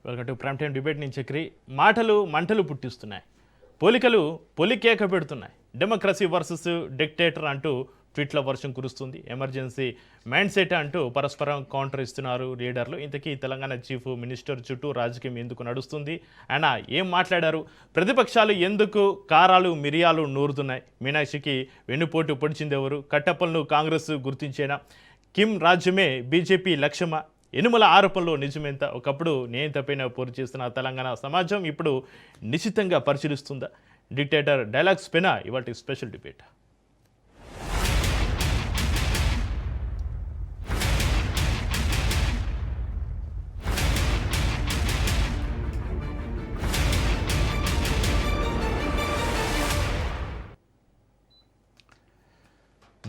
Welcome to prime time debate నుంచి చక్రి. మాటలు మంటలు పుట్టిస్తున్నాయి, పోలికలు పొలికేక పెడుతున్నాయి. డెమోక్రసీ వర్సెస్ డిక్టేటర్ అంటూ ట్వీట్ల వర్షం కురుస్తుంది. ఎమర్జెన్సీ మైండ్ సెట్ అంటూ పరస్పరం కౌంటర్ ఇస్తున్నారు లీడర్లు. ఇంతకీ తెలంగాణ చీఫ్ మినిస్టర్ చుట్టూ రాజకీయం ఎందుకు నడుస్తుంది? ఆయన ఏం మాట్లాడారు? ప్రతిపక్షాలు ఎందుకు కారాలు మిరియాలు నూరుతున్నాయి? మీనాక్షికి వెన్నుపోటు పొడిచింది ఎవరు? కట్టప్పలను కాంగ్రెస్ గుర్తించేనా? కిమ్ రాజ్యమే బీజేపీ లక్ష్యమా? ఎనుమల ఆరోపణలో నిజమెంత? ఒకప్పుడు నేను తప్పైన పోరు చేస్తున్న తెలంగాణ సమాజం ఇప్పుడు నిశ్చితంగా పరిశీలిస్తుందా? డిక్టేటర్ డైలాగ్స్ పైన ఇవాటి స్పెషల్ డిబేట్.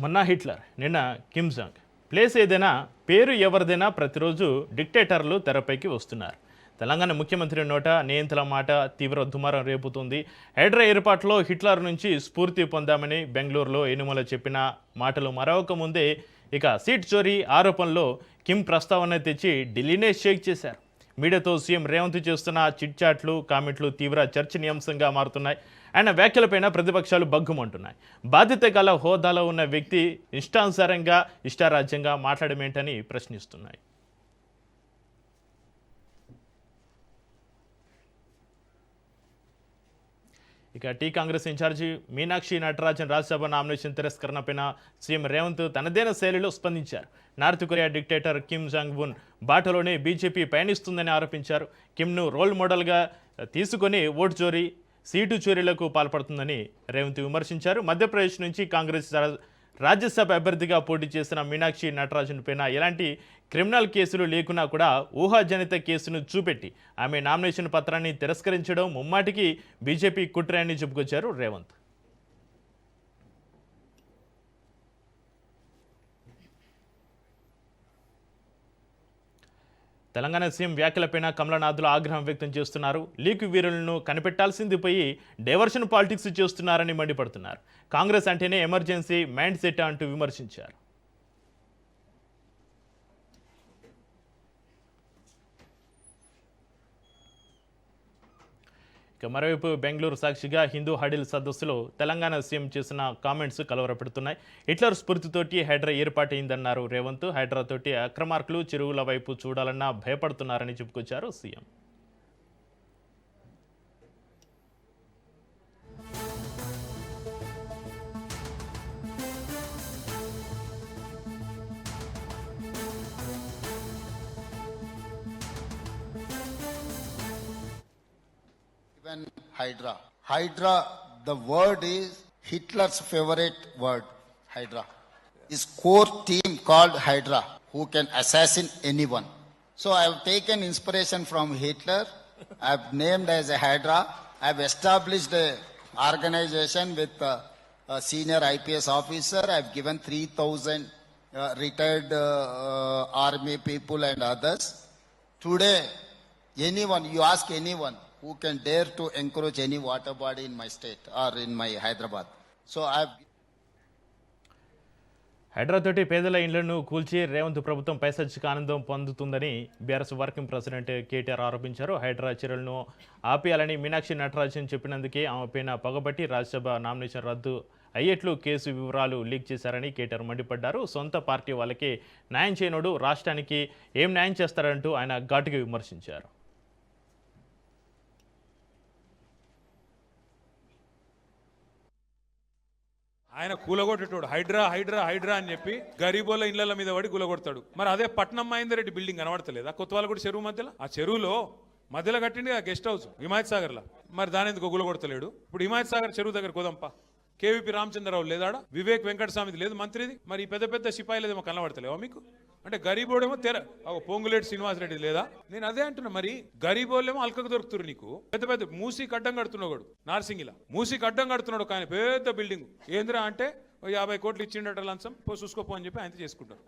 మొన్న హిట్లర్, నిన్న కిమ్ జాంగ్. ప్లేస్ ఏదైనా, పేరు ఎవరిదైనా ప్రతిరోజు డిక్టేటర్లు తెరపైకి వస్తున్నారు. తెలంగాణ ముఖ్యమంత్రి నోట నియంత్రణ మాట తీవ్ర దుమారం రేపుతుంది. హైడ్రా ఏర్పాటులో హిట్లర్ నుంచి స్ఫూర్తి పొందామని బెంగళూరులో ఎనుమల చెప్పిన మాటలు మరొక ముందే ఇక సీట్ చోరీ ఆరోపణలో కిమ్ ప్రస్తావన తెచ్చి ఢిల్లీనే షేక్ చేశారు. మీడియాతో సీఎం రేవంత్ చేస్తున్న చిట్చాట్లు, కామెంట్లు తీవ్ర చర్చనీయాంశంగా మారుతున్నాయి. ఆయన వ్యాఖ్యలపైన ప్రతిపక్షాలు బగ్గుమంటున్నాయి. బాధ్యత గల హోదాలో ఉన్న వ్యక్తి ఇష్టానుసారంగా ఇష్టారాజ్యంగా మాట్లాడమేంటని ప్రశ్నిస్తున్నాయి. ఇక T Congress incharge Meenakshi Natarajan Rajya Sabha nomination తిరస్కరణపైన సీఎం రేవంత్ తనదైన శైలిలో స్పందించారు. North Korea dictator Kim Jong Un బాటలోనే బీజేపీ పయనిస్తుందని ఆరోపించారు. కిమ్ను రోల్ మోడల్గా తీసుకొని ఓటు చోరీ, సీటు చోరీలకు పాల్పడుతుందని రేవంత్ విమర్శించారు. మధ్యప్రదేశ్ నుంచి కాంగ్రెస్ రాజ్యసభ అభ్యర్థిగా పోటీ చేసిన మీనాక్షి నటరాజన్ పైన ఎలాంటి క్రిమినల్ కేసులు లేకున్నా కూడా ఊహాజనిత కేసును చూపెట్టి ఆమె నామినేషన్ పత్రాన్ని తిరస్కరించడం ముమ్మాటికి బీజేపీ కుట్ర అని చెప్పుకొచ్చారు రేవంత్. తెలంగాణ సీఎం వ్యాఖ్యలపైన కమలనాథులు ఆగ్రహం వ్యక్తం చేస్తున్నారు. లీక్ వీరులను కనిపెట్టాల్సింది పోయి డైవర్షన్ పాలిటిక్స్ చేస్తున్నారని మండిపడుతున్నారు. కాంగ్రెస్ అంటేనే ఎమర్జెన్సీ మైండ్ సెట్ అంటూ విమర్శించారు. ఇక మరోవైపు బెంగళూరు సాక్షిగా హిందూ హడిల్ సదస్సులో తెలంగాణ సీఎం చేసిన కామెంట్స్ కలవరపెడుతున్నాయి. హిట్లర్ స్ఫూర్తితోటి హైడ్రా ఏర్పాటైందన్నారు రేవంత్. హైడ్రాతోటి అక్రమార్కులు చెరువుల వైపు చూడాలన్నా భయపడుతున్నారని చెప్పుకొచ్చారు CM. Hydra. Hydra, the word is Hitler's favorite word, Hydra. His core team called Hydra, who can assassinate anyone. So I have taken inspiration from Hitler. I have named as a Hydra. I have established a organization with a senior IPS officer. I have given 3,000 retired army people and others. Today, anyone, you ask anyone, who can dare to encourage any water body in my state or in my Hyderabad. So హైడ్రాతోటి పేదల ఇళ్లను కూల్చి రేవంత్ ప్రభుత్వం పైశాచిక ఆనందం పొందుతుందని BRS working president KTR ఆరోపించారు. హైడ్రా చర్యలను ఆపేయాలని మీనాక్షి నటరాజన్ చెప్పినందుకే ఆమె పైన పగబట్టి రాజ్యసభ నామినేషన్ రద్దు అయ్యేట్లు కేసు వివరాలు లీక్ చేశారని కేటీఆర్ మండిపడ్డారు. సొంత పార్టీ వాళ్ళకి న్యాయం చేయనోడు రాష్ట్రానికి ఏం న్యాయం చేస్తారంటూ ఆయన ఘాటుగా విమర్శించారు. ఆయన కూలగొట్టేటోడు హైడ్రా హైడ్రా హైడ్రా అని చెప్పి గరీబోళ్ళ ఇళ్ల మీద పడి కూలగొడతాడు. మరి అదే పట్నం మహేందర్ బిల్డింగ్ కనబడతలేదా కొత్తవాళ్ళగూడ చెరువు మధ్యలో? ఆ చెరువులో మధ్యలో కట్టింది ఆ గెస్ట్ హౌస్ హిమాయత్ సాగర్ లా. మరి దాని ఎందుకు కూలగొడతలేడు? ఇప్పుడు హిమాయత్ సాగర్ చెరువు దగ్గర కోదంపా. కేవీపీ రామచంద్రరావు లేదాడా? వివేక్ వెంకటస్వామిది లేదు మంత్రిది? మరి ఈ పెద్ద పెద్ద సిపాయిలేదేమో కనబడతలేవా మీకు? అంటే గరీబోడేమో పొంగులేటి శ్రీనివాసరెడ్డి లేదా? నేను అదే అంటున్నా. మరి గరీబోళ్ళేమో అల్కకు దొరుకుతున్నారు నీకు. పెద్ద పెద్ద మూసీకి అడ్డం కడుతున్నాడు నార్సింగిలా. మూసీకి అడ్డం కడుతున్నాడు ఆయన పెద్ద బిల్డింగ్. ఏంద్రా అంటే 50 కోట్లు ఇచ్చిండట లంచం, చూసుకోపో అని చెప్పి ఆయన చేసుకుంటారు.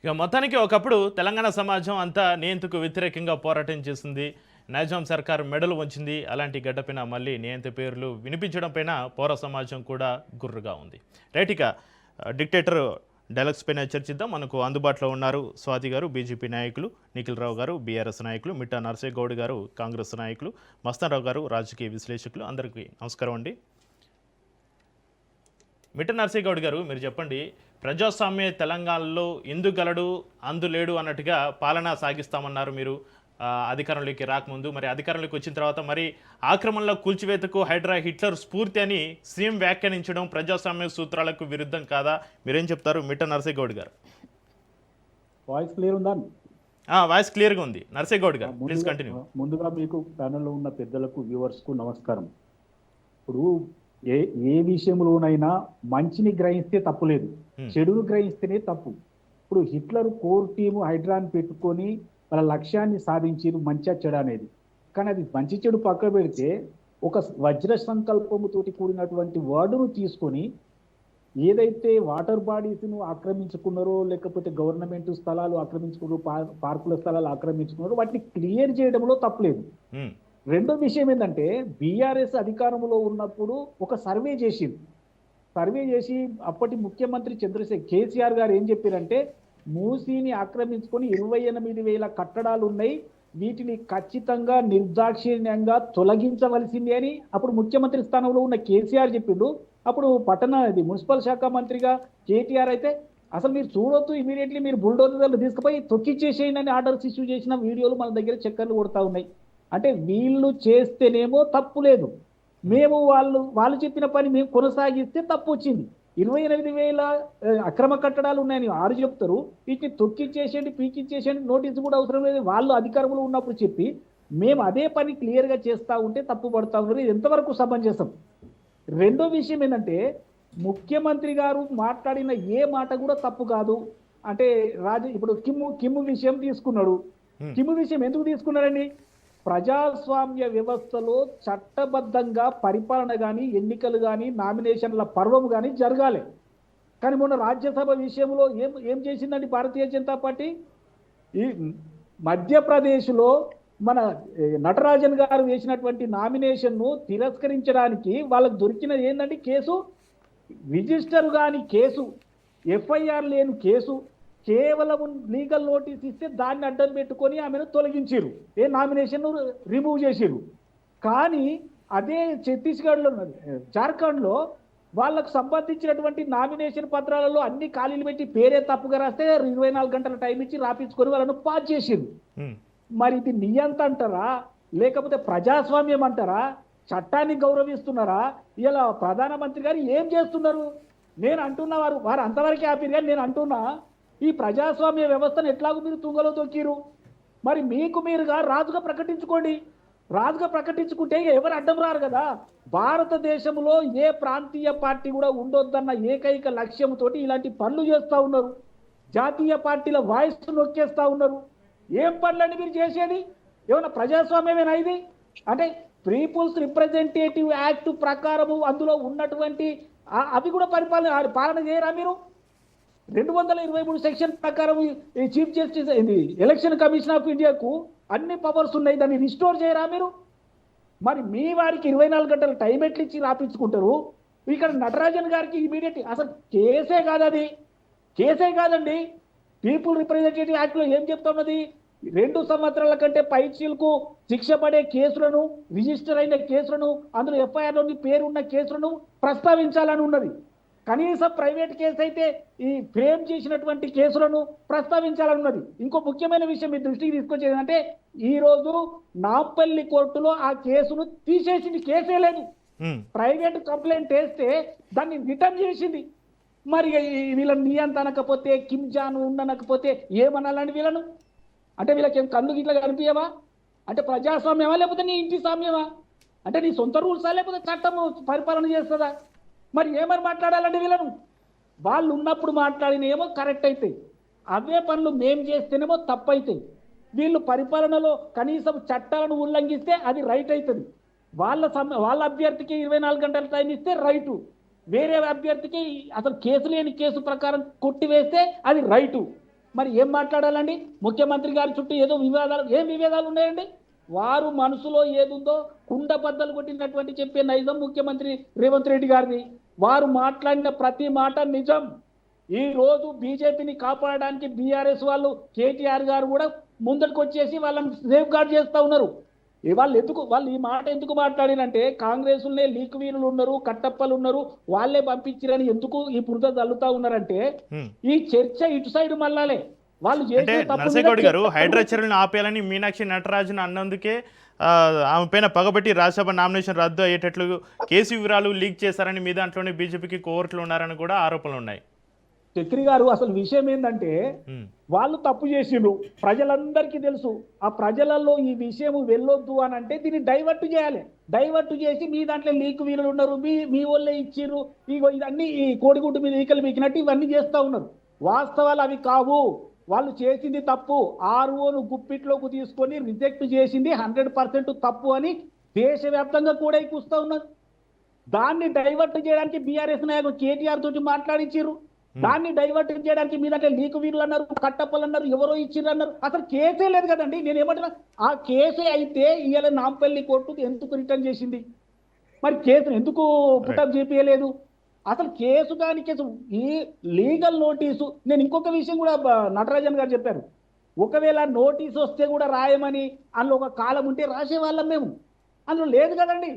ఇక మొత్తానికి ఒకప్పుడు తెలంగాణ సమాజం అంతా నియంతకు వ్యతిరేకంగా పోరాటం చేసింది. నైజాం సర్కార్ మెడలు వంచింది. అలాంటి గడ్డపైన మళ్ళీ నియంత పేర్లు వినిపించడం పైన పౌర సమాజం కూడా గుర్రుగా ఉంది. రైట్, ఇక డిక్టేటర్ డైలాగ్స్ పైన చర్చిద్దాం. మనకు అందుబాటులో ఉన్నారు స్వాతి గారు బీజేపీ నాయకులు, నిఖిల్ రావు గారు బీఆర్ఎస్ నాయకులు, మిట్టా నర్సయ్య గౌడ్ గారు కాంగ్రెస్ నాయకులు, మస్తానరావు గారు రాజకీయ విశ్లేషకులు. అందరికీ నమస్కారం అండి. మిట్టా నర్సయ్య గౌడ్ గారు, మీరు చెప్పండి, ప్రజాస్వామ్య తెలంగాణలో ఇందుగలడు అందులేడు అన్నట్టుగా పాలన సాగిస్తామన్నారు మీరు అధికారంలోకి రాకముందు. మరి అధికారంలోకి వచ్చిన తర్వాత మరి ఆక్రమణల కూల్చివేతకు హైడ్రా హిట్లర్ స్ఫూర్తి అని సీఎం వ్యాఖ్యానించడం ప్రజాస్వామ్య సూత్రాలకు విరుద్ధం కాదా? మీరేం చెప్తారు మిట్టా నర్సయ్య గౌడ్ గారు? వాయిస్ క్లియర్ ఉందా? వాయిస్ క్లియర్గా ఉంది. నర్సయ్య గౌడ్ గారు ప్లీజ్ కంటిన్యూ. ముందుగా మీకు ప్యానెల్లో ఉన్న పెద్దలకు వ్యూవర్స్కు నమస్కారం. ఇప్పుడు ఏ విషయంలోనైనా మంచిని గ్రహిస్తే తప్పు లేదు, చెడును గ్రహిస్తేనే తప్పు. ఇప్పుడు హిట్లర్ కోర్ టీము హైడ్రాని పెట్టుకొని వాళ్ళ లక్ష్యాన్ని సాధించారు, మంచిగా చెడు అనేది. కానీ అది మంచి చెడు పక్క పెడితే ఒక వజ్ర సంకల్పముతోటి కూడినటువంటి వర్డును తీసుకొని ఏదైతే వాటర్ బాడీస్ను ఆక్రమించుకున్నారో, లేకపోతే గవర్నమెంట్ స్థలాలు ఆక్రమించుకున్నారో, పార్కుల స్థలాలు ఆక్రమించుకున్నారో, వాటిని క్లియర్ చేయడంలో తప్పలేదు. రెండో విషయం ఏంటంటే, బీఆర్ఎస్ అధికారంలో ఉన్నప్పుడు ఒక సర్వే చేసి అప్పటి ముఖ్యమంత్రి కేసీఆర్ గారు ఏం చెప్పారంటే, మూసీని ఆక్రమించుకొని 28,000 కట్టడాలు ఉన్నాయి, వీటిని ఖచ్చితంగా నిర్దాక్షిణ్యంగా తొలగించవలసింది అని అప్పుడు ముఖ్యమంత్రి స్థానంలో ఉన్న కేసీఆర్ చెప్పిండు. అప్పుడు మున్సిపల్ శాఖ మంత్రిగా కేటీఆర్ అయితే అసలు మీరు చూడొద్దు, ఇమీడియట్లీ మీరు బుల్డోజర్లు తీసుకుపోయి తొక్కిచ్చేసేయండి అని ఆర్డర్స్ ఇష్యూ చేసిన వీడియోలు మన దగ్గర చక్కర్లు కొడతా ఉన్నాయి. అంటే వీళ్ళు చేస్తేనేమో తప్పు లేదు, మేము వాళ్ళు చెప్పిన పని మేము కొనసాగిస్తే తప్పు వచ్చింది. 28,000 అక్రమ కట్టడాలు ఉన్నాయని 6 చెప్తారు, వీటిని తొక్కిచ్చేసేయండి, పీకిచ్చేసేయండి, నోటీసు కూడా అవసరం లేదు, వాళ్ళు అధికారంలో ఉన్నప్పుడు చెప్పి మేము అదే పని క్లియర్గా చేస్తూ ఉంటే తప్పు పడతా ఉన్నారు. ఇది ఎంతవరకు సమంజసం? రెండో విషయం ఏంటంటే, ముఖ్యమంత్రి గారు మాట్లాడిన ఏ మాట కూడా తప్పు కాదు. అంటే ఇప్పుడు కిమ్ము విషయం తీసుకున్నాడు. కిమ్ము విషయం ఎందుకు తీసుకున్నారండి? ప్రజాస్వామ్య వ్యవస్థలో చట్టబద్ధంగా పరిపాలన కానీ, ఎన్నికలు కానీ, నామినేషన్ల పర్వం కానీ జరగాలి. కానీ మొన్న రాజ్యసభ విషయంలో ఏం చేసిందండి భారతీయ జనతా పార్టీ? ఈ మధ్యప్రదేశ్లో మన నటరాజన్ గారు వేసినటువంటి నామినేషన్ను తిరస్కరించడానికి వాళ్ళకు దొరికినది ఏంటంటే కేసు, రిజిస్టర్ కాని కేసు, ఎఫ్ఐఆర్ లేని కేసు, కేవలం లీగల్ నోటీస్ ఇస్తే దాన్ని అడ్డం పెట్టుకొని ఆమెను తొలగించారు, నామినేషన్ రిమూవ్ చేసిరు. కానీ అదే ఛత్తీస్గఢ్లో, జార్ఖండ్లో వాళ్ళకు సంబంధించినటువంటి నామినేషన్ పత్రాలలో అన్ని ఖాళీలు పెట్టి పేరే తప్పుగా రాస్తే 24 గంటల టైం ఇచ్చి రాపించుకొని వాళ్ళను పాస్ చేసిరు. మరి ఇది నియంత అంటారా, లేకపోతే ప్రజాస్వామ్యం అంటారా, చట్టాన్ని గౌరవిస్తున్నారా? ఇలా ప్రధానమంత్రి గారు ఏం చేస్తున్నారు? నేను అంటున్నా, వారు అంతవరకే ఆపిరు. కానీ నేను అంటున్నా, ఈ ప్రజాస్వామ్య వ్యవస్థను ఎట్లాగో మీరు తుంగలో తొక్కిరు, మరి మీకు మీరుగా రాజుగా ప్రకటించుకోండి. రాజుగా ప్రకటించుకుంటే ఎవరు అడ్డం రారు కదా. భారతదేశంలో ఏ ప్రాంతీయ పార్టీ కూడా ఉండొద్దన్న ఏకైక లక్ష్యంతో ఇలాంటి పనులు చేస్తూ ఉన్నారు. జాతీయ పార్టీల వాయిస్ నొక్కేస్తూ ఉన్నారు. ఏం పనులండి మీరు చేసేది? ఏమన్నా ప్రజాస్వామ్యమేనా ఇది? అంటే పీపుల్స్ రిప్రజెంటేటివ్ యాక్ట్ ప్రకారము అందులో ఉన్నటువంటి అవి కూడా పాలన చేయరా మీరు? 223 సెక్షన్ ప్రకారం ఈ chief justice election commission of ఇండియాకు అన్ని పవర్స్ ఉన్నాయి, దాన్ని రిస్టోర్ చేయరా మీరు? మరి మీ వారికి 24 గంటల టైం ఎట్లిచ్చి రాపించుకుంటారు? ఇక్కడ నటరాజన్ గారికి ఇమీడియట్ అసలు కేసే కాదు, అది కేసే కాదండి. పీపుల్ రిప్రజెంటేటివ్ యాక్ట్లో ఏం చెప్తున్నది? 2 సంవత్సరాల కంటే పైచీలకు శిక్ష పడే కేసులను, రిజిస్టర్ అయిన కేసులను, అందులో ఎఫ్ఐఆర్లోని పేరున్న కేసులను ప్రస్తావించాలని ఉన్నది. కనీసం ప్రైవేట్ కేసు అయితే ఈ ఫ్రేమ్ చేసినటువంటి కేసులను ప్రస్తావించాలని ఉన్నది. ఇంకో ముఖ్యమైన విషయం మీ దృష్టికి తీసుకొచ్చేది అంటే, ఈరోజు నాంపల్లి కోర్టులో ఆ కేసును తీసేసింది, కేసే లేదు. ప్రైవేట్ కంప్లైంట్ వేస్తే దాన్ని రిటర్న్ చేసింది. మరి వీళ్ళని నియంత అనకపోతే, కిమ్ జాన్ ఉండనకపోతే ఏమనాలండి వీళ్ళను? అంటే వీళ్ళకి ఏం కళ్ళు గిట్లా కనిపించవా? అంటే ప్రజాస్వామ్యమా లేకపోతే నీ ఇంటి స్వామ్యమా? అంటే నీ సొంత రూల్సా లేకపోతే చట్టము పరిపాలన చేస్తుందా? మరి ఏమని మాట్లాడాలండి వీళ్ళను? వాళ్ళు ఉన్నప్పుడు మాట్లాడిన ఏమో కరెక్ట్ అవుతాయి, అవే పనులు మేము చేస్తేనేమో తప్పు అవుతాయి. వీళ్ళు పరిపాలనలో కనీసం చట్టాలను ఉల్లంఘిస్తే అది రైట్ అవుతుంది. వాళ్ళ అభ్యర్థికి 24 గంటల టైం ఇస్తే రైటు, వేరే అభ్యర్థికి అసలు కేసు లేని కేసు ప్రకారం కొట్టివేస్తే అది రైటు. మరి ఏం మాట్లాడాలండి? ముఖ్యమంత్రి గారి చుట్టూ ఏదో ఏం విభేదాలు ఉన్నాయండి? వారు మనసులో ఏదుందో కుండ బద్దలు కొట్టినటువంటి చెప్పే నైజం ముఖ్యమంత్రి రేవంత్ రెడ్డి గారిది. వారు మాట్లాడిన ప్రతి మాట నిజం. ఈ రోజు బీజేపీని కాపాడడానికి బీఆర్ఎస్ వాళ్ళు కేటీఆర్ గారు కూడా ముందరికి వచ్చేసి వాళ్ళని సేఫ్ గార్డ్ చేస్తా ఉన్నారు. వాళ్ళు ఈ మాట ఎందుకు మాట్లాడినంటే కాంగ్రెస్లోనే లీక్ వీరులు ఉన్నారు, కట్టప్పలు ఉన్నారు, వాళ్ళే పంపించారని ఎందుకు ఈ పురద తల్లుతా ఉన్నారంటే ఈ చర్చ ఇటు సైడ్ మళ్ళాలే వాళ్ళు అంటే నరసింహగౌడ్ గారు హైడ్రా చర్యలను ఆపేయాలని మీనాక్షి నటరాజన్ అన్నందుకే ఆమె పైన పగబట్టి రాజ్యసభ నామినేషన్ రద్దు అయ్యేటట్లు కేసు వివరాలు లీక్ చేశారని మీ దాంట్లోనే బీజేపీకి కోవర్ట్లు ఉన్నారని కూడా ఆరోపణలు ఉన్నాయి. చక్రి గారు అసలు విషయం ఏంటంటే వాళ్ళు తప్పు చేసిండ్రు, ప్రజలందరికీ తెలుసు. ఆ ప్రజలలో ఈ విషయం వెళ్ళొద్దు అని అంటే దీన్ని డైవర్ట్ చేయాలి. డైవర్ట్ చేసి మీ దాంట్లో లీక్ వీరులు ఉన్నారు, మీ వాళ్ళే ఇచ్చిర్రు, ఇగో ఇవన్నీ ఈ కోడిగుడ్డు మీద ఈకలు వీకినట్టు ఇవన్నీ చేస్తూ ఉన్నారు. వాస్తవాలు అవి కావు. వాళ్ళు చేసింది తప్పు. ఆర్ఓను గుప్పిట్లోకి తీసుకొని రిజెక్ట్ చేసింది 100% తప్పు అని దేశవ్యాప్తంగా కూడా కూస్తూ ఉన్నారు. దాన్ని డైవర్ట్ చేయడానికి బీఆర్ఎస్ నాయకులు కేటీఆర్ తోటి మాట్లాడించారు. దాన్ని డైవర్ట్ చేయడానికి మీదంటే లీకు వీరులు అన్నారు, కట్టప్పలు అన్నారు, ఎవరో ఇచ్చిర్రు అన్నారు. అసలు కేసే లేదు కదండి. నేను ఏమంటున్నా, ఆ కేసే అయితే ఇవాళ నాంపల్లి కోర్టు ఎందుకు రిటర్న్ చేసింది? మరి కేసును ఎందుకు పుటప్ చేపియలేదు? అసలు కేసు కాని కేసు ఈ లీగల్ నోటీసు. నేను ఇంకొక విషయం కూడా నటరాజన్ గారు చెప్పారు, ఒకవేళ నోటీసు వస్తే కూడా రాయమని అందులో ఒక కాలం ఉంటే రాసేవాళ్ళం మేము, అందులో లేదు కదండి.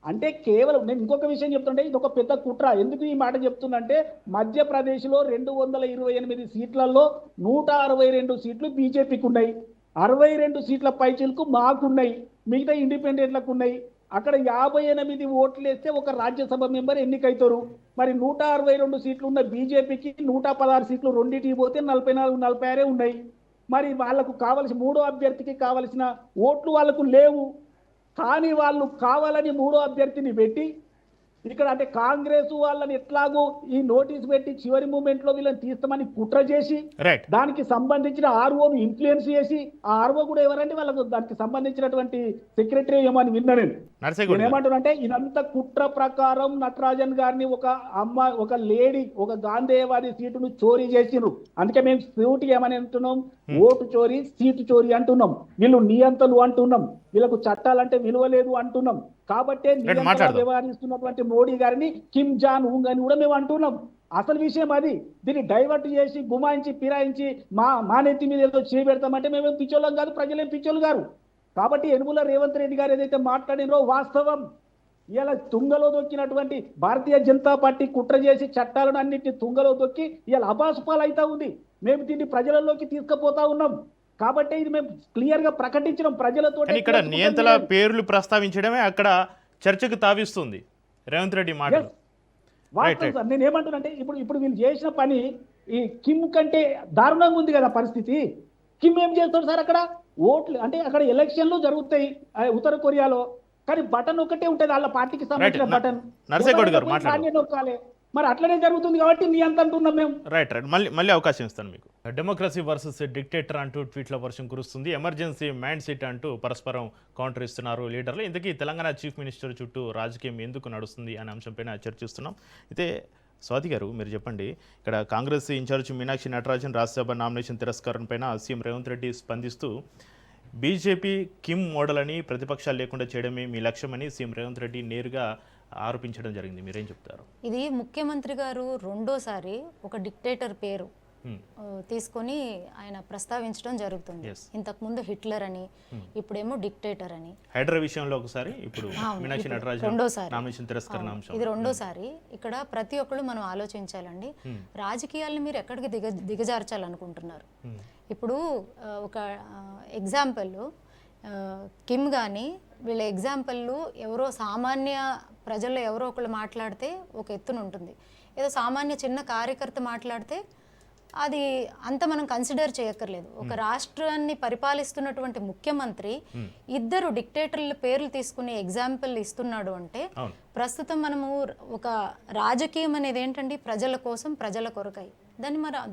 అంటే కేవలం నేను ఇంకొక విషయం చెప్తుంటే ఇది ఒక పెద్ద కుట్ర. ఎందుకు ఈ మాట చెప్తుందంటే మధ్యప్రదేశ్లో 228 సీట్లలో 162 సీట్లు బీజేపీకి ఉన్నాయి, 62 సీట్ల పైచీలకు మాకున్నాయి, మిగతా ఇండిపెండెంట్లకు ఉన్నాయి. అక్కడ 58 ఓట్లు వేస్తే ఒక రాజ్యసభ మెంబర్ ఎన్నికైతారు. మరి 162 సీట్లు ఉన్న బీజేపీకి 116 సీట్లు రెండింటికి పోతే 44-46 ఉన్నాయి. మరి వాళ్లకు కావలసిన మూడో అభ్యర్థికి కావలసిన ఓట్లు వాళ్లకు లేవు. కానీ వాళ్ళు కావాలని మూడో అభ్యర్థిని పెట్టి ఇక్కడ అంటే కాంగ్రెస్ వాళ్ళని ఎట్లాగో ఈ నోటీస్ పెట్టి చివరి మూమెంట్ లో వీళ్ళని తీస్తామని కుట్ర చేసి దానికి సంబంధించిన ఆర్ఓను ఇన్ఫ్లుయెన్స్ చేసి, ఆ ఆర్ఓ కూడా ఎవరంటే వాళ్ళకు దానికి సంబంధించినటువంటి సెక్రటరీ ఏమో అని విన్నా నేను. ఏమంటానంటే ఇదంతా కుట్ర ప్రకారం నటరాజన్ గారిని ఒక లేడీ ఒక గాంధేయవాది సీటును చోరీ చేసిండ్రు. అందుకే మేము సీటు ఏమని అంటున్నాం, ఓటు చోరీ సీటు చోరీ అంటున్నాం, వీళ్ళు నియంతలు అంటున్నాం, వీళ్ళకు చట్టాలంటే విలువ లేదు అంటున్నాం. కాబట్టే వ్యవహరిస్తున్నటువంటి మోడీ గారిని కిమ్ జాన్ ఉంగ్ అని కూడా మేము అంటున్నాం. అసలు విషయం అది. దీన్ని డైవర్ట్ చేసి గుమాయించి ఫిరాయించి మా నెత్తి మీద ఏదో చేయబెడతామంటే మేమేం పిచ్చోళ్ళం కాదు, ప్రజలేం పిచ్చోళ్ళు గారు. కాబట్టి యనుమల రేవంత్ రెడ్డి గారు ఏదైతే మాట్లాడినో వాస్తవం. ఇలా తుంగలో దొక్కినటువంటి భారతీయ జనతా పార్టీ కుట్ర చేసి చట్టాలను అన్నింటినీ తుంగలో దొక్కి ఇలా అబాసుపాలు అవుతా ఉంది. మేము దీన్ని ప్రజలలోకి తీసుకుపోతా ఉన్నాం. కాబట్టి ఇది మేము క్లియర్ గా ప్రకటించడం ప్రజలతో. ఇక్కడ నియంత్రణ పేర్లు ప్రస్తావించడమే అక్కడ చర్చకు తావిస్తుంది రేవంత్ రెడ్డి మాటలు. నేను ఏమంటున్నానంటే ఇప్పుడు వీళ్ళు చేసిన పని ఈ కిమ్ కంటే దారుణంగా ఉంది కదా పరిస్థితి. కిమ్ ఏం చేస్తాడు సార్ అక్కడ? ఓట్లు అంటే అక్కడ ఎలక్షన్లు జరుగుతాయి ఉత్తర కొరియాలో, కానీ బటన్ ఒకటే ఉంటుంది వాళ్ళ పార్టీకి సంబంధించిన బటన్. నరసింహగౌడ్ గారు మాట్లాడారు. మరి అట్లనే జరుగుతుంది కాబట్టి నీ అంత అంటున్నాం మేము. రైట్ మళ్ళీ అవకాశం ఇస్తాను మీకు. డెమోక్రసీ వర్సెస్ డిక్టేటర్ అంటూ ట్వీట్ల వర్షం కురుస్తుంది. ఎమర్జెన్సీ మైండ్ సెట్ అంటూ పరస్పరం కౌంటర్ ఇస్తున్నారు లీడర్లు. ఇంతకీ తెలంగాణ చీఫ్ మినిస్టర్ చుట్టూ రాజకీయం ఎందుకు నడుస్తుంది అనే అంశంపైన చర్చిస్తున్నాం. అయితే స్వాతి గారు మీరు చెప్పండి, ఇక్కడ కాంగ్రెస్ ఇన్ఛార్జ్ మీనాక్షి నటరాజన్ రాజ్యసభ నామినేషన్ తిరస్కారం పైన సీఎం రేవంత్ రెడ్డి స్పందిస్తూ బీజేపీ కిమ్ మోడల్ అని ప్రతిపక్షాలు లేకుండా చేయడమే మీ లక్ష్యమని సీఎం రేవంత్ రెడ్డి నేరుగా ఆరోపించడం జరిగింది. మీరేం చెప్తారు? ఇది ముఖ్యమంత్రి గారు రెండోసారి ఒక డిక్టేటర్ పేరు తీసుకొని ఆయన ప్రస్తావించడం జరుగుతుంది. ఇంతకుముందు హిట్లర్ అని, ఇప్పుడేమో డిక్టేటర్ అని. హైడ్రా విషయంలో ఒకసారి, ఇప్పుడు మీనాక్షి నటరాజన్ రెండోసారి నామినేషన్ తిరస్కరణ అంశం. ఇది రెండోసారి. ఇక్కడ ప్రతి ఒక్కళ్ళు మనం ఆలోచించాలండి, రాజకీయాలను మీరు ఎక్కడికి దిగజార్చాలనుకుంటున్నారు. ఇప్పుడు ఒక ఎగ్జాంపుల్ కిమ్ కానీ వీళ్ళ ఎగ్జాంపుల్ ఎవరో సామాన్య ప్రజల్లో ఎవరో ఒకళ్ళు మాట్లాడితే ఒక ఎత్తున ఉంటుంది, ఏదో సామాన్య చిన్న కార్యకర్త మాట్లాడితే అది అంత మనం కన్సిడర్ చేయక్కర్లేదు. ఒక రాష్ట్రాన్ని పరిపాలిస్తున్నటువంటి ముఖ్యమంత్రి ఇద్దరు డిక్టేటర్ల పేర్లు తీసుకుని ఎగ్జాంపుల్ ఇస్తున్నాడు అంటే ప్రస్తుతం మనము ఒక రాజకీయం అనేది ఏంటండి, ప్రజల కోసం ప్రజల కొరకై.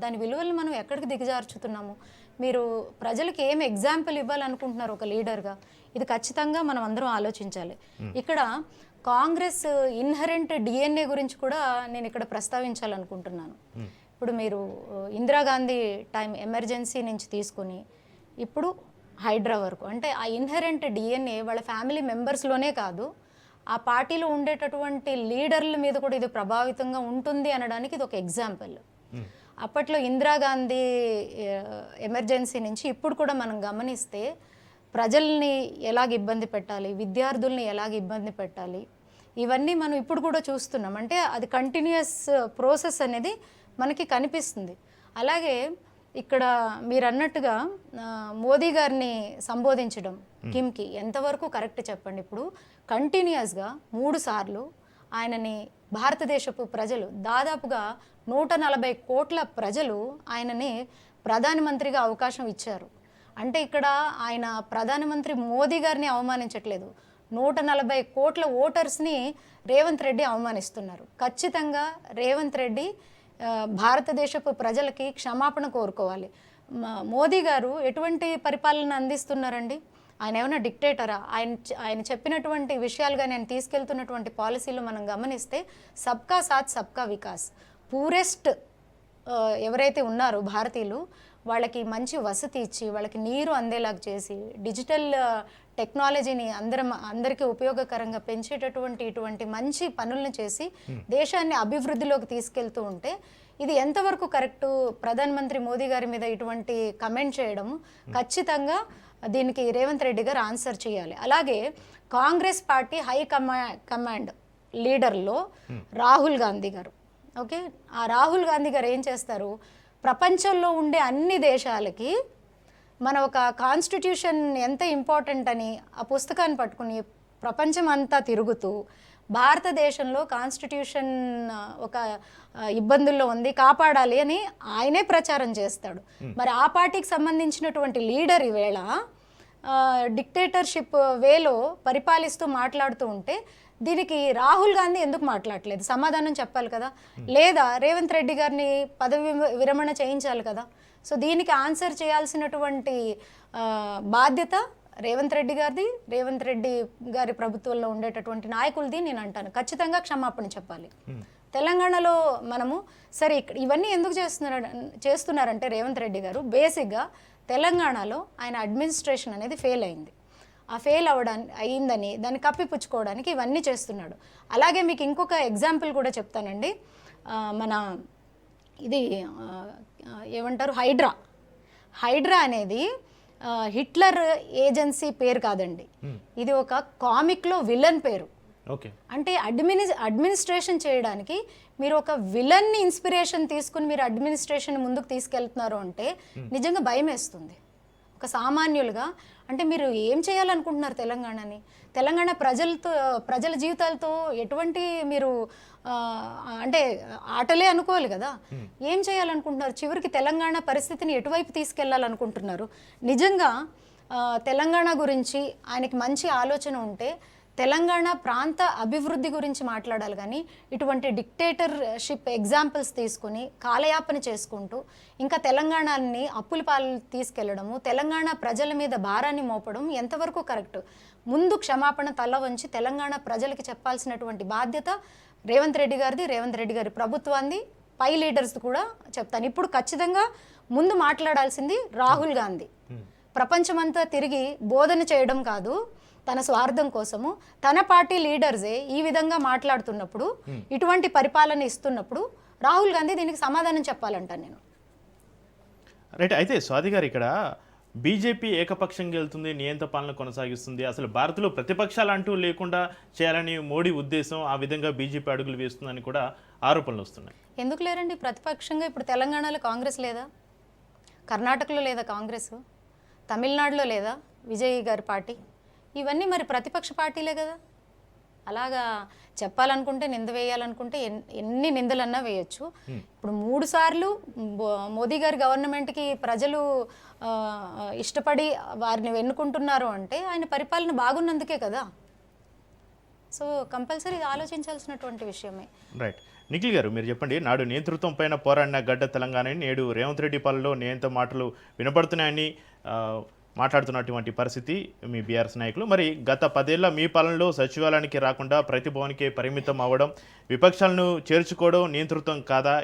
దాని విలువలు మనం ఎక్కడికి దిగజార్చుతున్నాము? మీరు ప్రజలకు ఏం ఎగ్జాంపుల్ ఇవ్వాలనుకుంటున్నారు ఒక లీడర్గా? ఇది ఖచ్చితంగా మనం అందరం ఆలోచించాలి. ఇక్కడ కాంగ్రెస్ ఇన్హరెంట్ డిఎన్ఏ గురించి కూడా నేను ఇక్కడ ప్రస్తావించాలనుకుంటున్నాను. ఇప్పుడు మీరు ఇందిరాగాంధీ టైం ఎమర్జెన్సీ నుంచి తీసుకుని ఇప్పుడు హైడ్రా వరకు, అంటే ఆ ఇన్హరెంట్ డిఎన్ఏ వాళ్ళ ఫ్యామిలీ మెంబర్స్లోనే కాదు, ఆ పార్టీలో ఉండేటటువంటి లీడర్ల మీద కూడా ఇది ప్రభావితంగా ఉంటుంది అనడానికి ఇది ఒక ఎగ్జాంపుల్. అప్పట్లో ఇందిరాగాంధీ ఎమర్జెన్సీ నుంచి ఇప్పుడు కూడా మనం గమనిస్తే ప్రజల్ని ఎలాగ ఇబ్బంది పెట్టాలి, విద్యార్థుల్ని ఎలాగ ఇబ్బంది పెట్టాలి, ఇవన్నీ మనం ఇప్పుడు కూడా చూస్తున్నాం. అంటే అది కంటిన్యూస్ ప్రాసెస్ అనేది మనకి కనిపిస్తుంది. అలాగే ఇక్కడ మీరు అన్నట్టుగా మోదీ గారిని సంబోధించడం కిమ్కి ఎంతవరకు కరెక్ట్ చెప్పండి. ఇప్పుడు కంటిన్యూస్గా 3 సార్లు ఆయనని భారతదేశపు ప్రజలు దాదాపుగా 140 కోట్ల ప్రజలు ఆయనని ప్రధానమంత్రిగా అవకాశం ఇచ్చారు. అంటే ఇక్కడ ఆయన ప్రధానమంత్రి మోదీ గారిని అవమానించట్లేదు, 140 కోట్ల ఓటర్స్ని రేవంత్ రెడ్డి అవమానిస్తున్నారు. ఖచ్చితంగా రేవంత్ రెడ్డి భారతదేశపు ప్రజలకి క్షమాపణ కోరుకోవాలి. మోదీ గారు ఎటువంటి పరిపాలన అందిస్తున్నారండి? ఆయన ఏమైనా డిక్టేటరా? ఆయన చెప్పినటువంటి విషయాలుగా నేను తీసుకెళ్తున్నటువంటి పాలసీలు మనం గమనిస్తే సబ్కా సాత్ సబ్కా వికాస్, పూరెస్ట్ ఎవరైతే ఉన్నారో భారతీయులు వాళ్ళకి మంచి వసతి ఇచ్చి వాళ్ళకి నీరు అందేలాగా చేసి డిజిటల్ టెక్నాలజీని అందరికీ ఉపయోగకరంగా పెంచేటటువంటి ఇటువంటి మంచి పనులను చేసి దేశాన్ని అభివృద్ధిలోకి తీసుకెళ్తూ ఉంటే ఇది ఎంతవరకు కరెక్టు? ప్రధానమంత్రి మోదీ గారి మీద ఇటువంటి కమెంట్ చేయడం ఖచ్చితంగా దీనికి రేవంత్ రెడ్డి గారు ఆన్సర్ చేయాలి. అలాగే కాంగ్రెస్ పార్టీ హై కమాండ్ లీడర్లో రాహుల్ గాంధీ గారు, ఓకే, ఆ రాహుల్ గాంధీ గారు ఏం చేస్తారు? ప్రపంచంలో ఉండే అన్ని దేశాలకి మన ఒక కాన్స్టిట్యూషన్ ఎంత ఇంపార్టెంట్ అని ఆ పుస్తకాన్ని పట్టుకుని ప్రపంచం అంతా తిరుగుతూ భారతదేశంలో కాన్స్టిట్యూషన్ ఒక ఇబ్బందుల్లో ఉంది, కాపాడాలి అని ఆయనే ప్రచారం చేస్తాడు. మరి ఆ పార్టీకి సంబంధించినటువంటి లీడర్ ఈవేళ డిక్టేటర్షిప్ వేలో పరిపాలిస్తూ మాట్లాడుతూ ఉంటే దీనికి రాహుల్ గాంధీ ఎందుకు మాట్లాడలేదు? సమాధానం చెప్పాలి కదా, లేదా రేవంత్ రెడ్డి గారిని పదవి విరమణ చేయించాలి కదా. సో దీనికి ఆన్సర్ చేయాల్సినటువంటి బాధ్యత రేవంత్ రెడ్డి గారిది, రేవంత్ రెడ్డి గారి ప్రభుత్వంలో ఉండేటటువంటి నాయకులది నేను అంటాను. ఖచ్చితంగా క్షమాపణ చెప్పాలి. తెలంగాణలో మనము సరే ఇక్కడ ఇవన్నీ ఎందుకు చేస్తున్నారంటే రేవంత్ రెడ్డి గారు బేసిక్గా తెలంగాణలో ఆయన అడ్మినిస్ట్రేషన్ అనేది ఫెయిల్ అయింది. ఆ ఫెయిల్ అయిందని దాన్ని కప్పిపుచ్చుకోవడానికి ఇవన్నీ చేస్తున్నాడు. అలాగే మీకు ఇంకొక ఎగ్జాంపుల్ కూడా చెప్తానండి. మన ఇది ఏమంటారు, హైడ్రా అనేది హిట్లర్ ఏజెన్సీ పేరు కాదండి, ఇది ఒక కామిక్లో విలన్ పేరు. ఓకే, అంటే అడ్మినిస్ట్రేషన్ చేయడానికి మీరు ఒక విలన్ని ఇన్స్పిరేషన్ తీసుకుని మీరు అడ్మినిస్ట్రేషన్ ముందుకు తీసుకెళ్తున్నారు అంటే నిజంగా భయం వేస్తుంది ఒక సామాన్యులుగా. అంటే మీరు ఏం చేయాలనుకుంటున్నారు తెలంగాణని? తెలంగాణ ప్రజల జీవితాలతో ఎటువంటి మీరు అంటే ఆటలే అనుకోవాలి కదా. ఏం చేయాలనుకుంటున్నారు? చివరికి తెలంగాణ పరిస్థితిని ఎటువైపు తీసుకెళ్లాలనుకుంటున్నారు? నిజంగా తెలంగాణ గురించి ఆయనకి మంచి ఆలోచన ఉంటే తెలంగాణ ప్రాంత అభివృద్ధి గురించి మాట్లాడాలి, కానీ ఇటువంటి డిక్టేటర్షిప్ ఎగ్జాంపుల్స్ తీసుకుని కాలయాపన చేసుకుంటూ ఇంకా తెలంగాణని అప్పుల పాలు తీసుకెళ్లడము, తెలంగాణ ప్రజల మీద భారాన్ని మోపడం ఎంతవరకు కరెక్ట్? ముందు క్షమాపణ తల వంచి తెలంగాణ ప్రజలకి చెప్పాల్సినటువంటి బాధ్యత రేవంత్ రెడ్డి గారిది, రేవంత్ రెడ్డి గారి ప్రభుత్వాన్ని, పై లీడర్స్ కూడా చెప్తాను. ఇప్పుడు ఖచ్చితంగా ముందు మాట్లాడాల్సింది రాహుల్ గాంధీ. ప్రపంచమంతా తిరిగి బోధన చేయడం కాదు, తన స్వార్థం కోసము తన పార్టీ లీడర్సే ఈ విధంగా మాట్లాడుతున్నప్పుడు, ఇటువంటి పరిపాలన ఇస్తున్నప్పుడు రాహుల్ గాంధీ దీనికి సమాధానం చెప్పాలంటాను నేను. రైట్. అయితే స్వాతి గారు, ఇక్కడ బీజేపీ ఏకపక్షంగా వెళ్తుంది, నియంత్రణ పాలన కొనసాగిస్తుంది, అసలు భారత్లో ప్రతిపక్షాలు అంటూ లేకుండా చేయాలని మోడీ ఉద్దేశం, ఆ విధంగా బీజేపీ అడుగులు వేస్తుందని కూడా ఆరోపణలు వస్తున్నాయి. ఎందుకు లేరండి ప్రతిపక్షంగా? ఇప్పుడు తెలంగాణలో కాంగ్రెస్ లేదా? కర్ణాటకలో లేదా కాంగ్రెస్? తమిళనాడులో లేదా విజయ్ గారి పార్టీ? ఇవన్నీ మరి ప్రతిపక్ష పార్టీలే కదా. అలాగా చెప్పాలనుకుంటే, నింద వేయాలనుకుంటే ఎన్ని నిందలన్నా వేయచ్చు. ఇప్పుడు 3 సార్లు మోదీ గారి గవర్నమెంట్కి ప్రజలు ఇష్టపడి వారిని వెన్నుకుంటున్నారు అంటే ఆయన పరిపాలన బాగున్నందుకే కదా. సో కంపల్సరీ ఆలోచించాల్సినటువంటి విషయమే. రైట్. నిఖిల్ గారు, మీరు చెప్పండి, నాడు నేతృత్వం పైన పోరాడిన గడ్డ తెలంగాణని నేడు రేవంత్ రెడ్డి పాలనలో నియంత్రణ మాటలు వినపడుతున్నాయని మాట్లాడుతున్నటువంటి పరిస్థితి మీ బీఆర్ఎస్ నాయకులు. మరి గత 10 ఏళ్ల మీ పాలనలో సచివాలయానికి రాకుండా ప్రతి భవన్కే పరిమితం అవ్వడం, విపక్షాలను చేర్చుకోవడం నియంతృత్వం కాదా?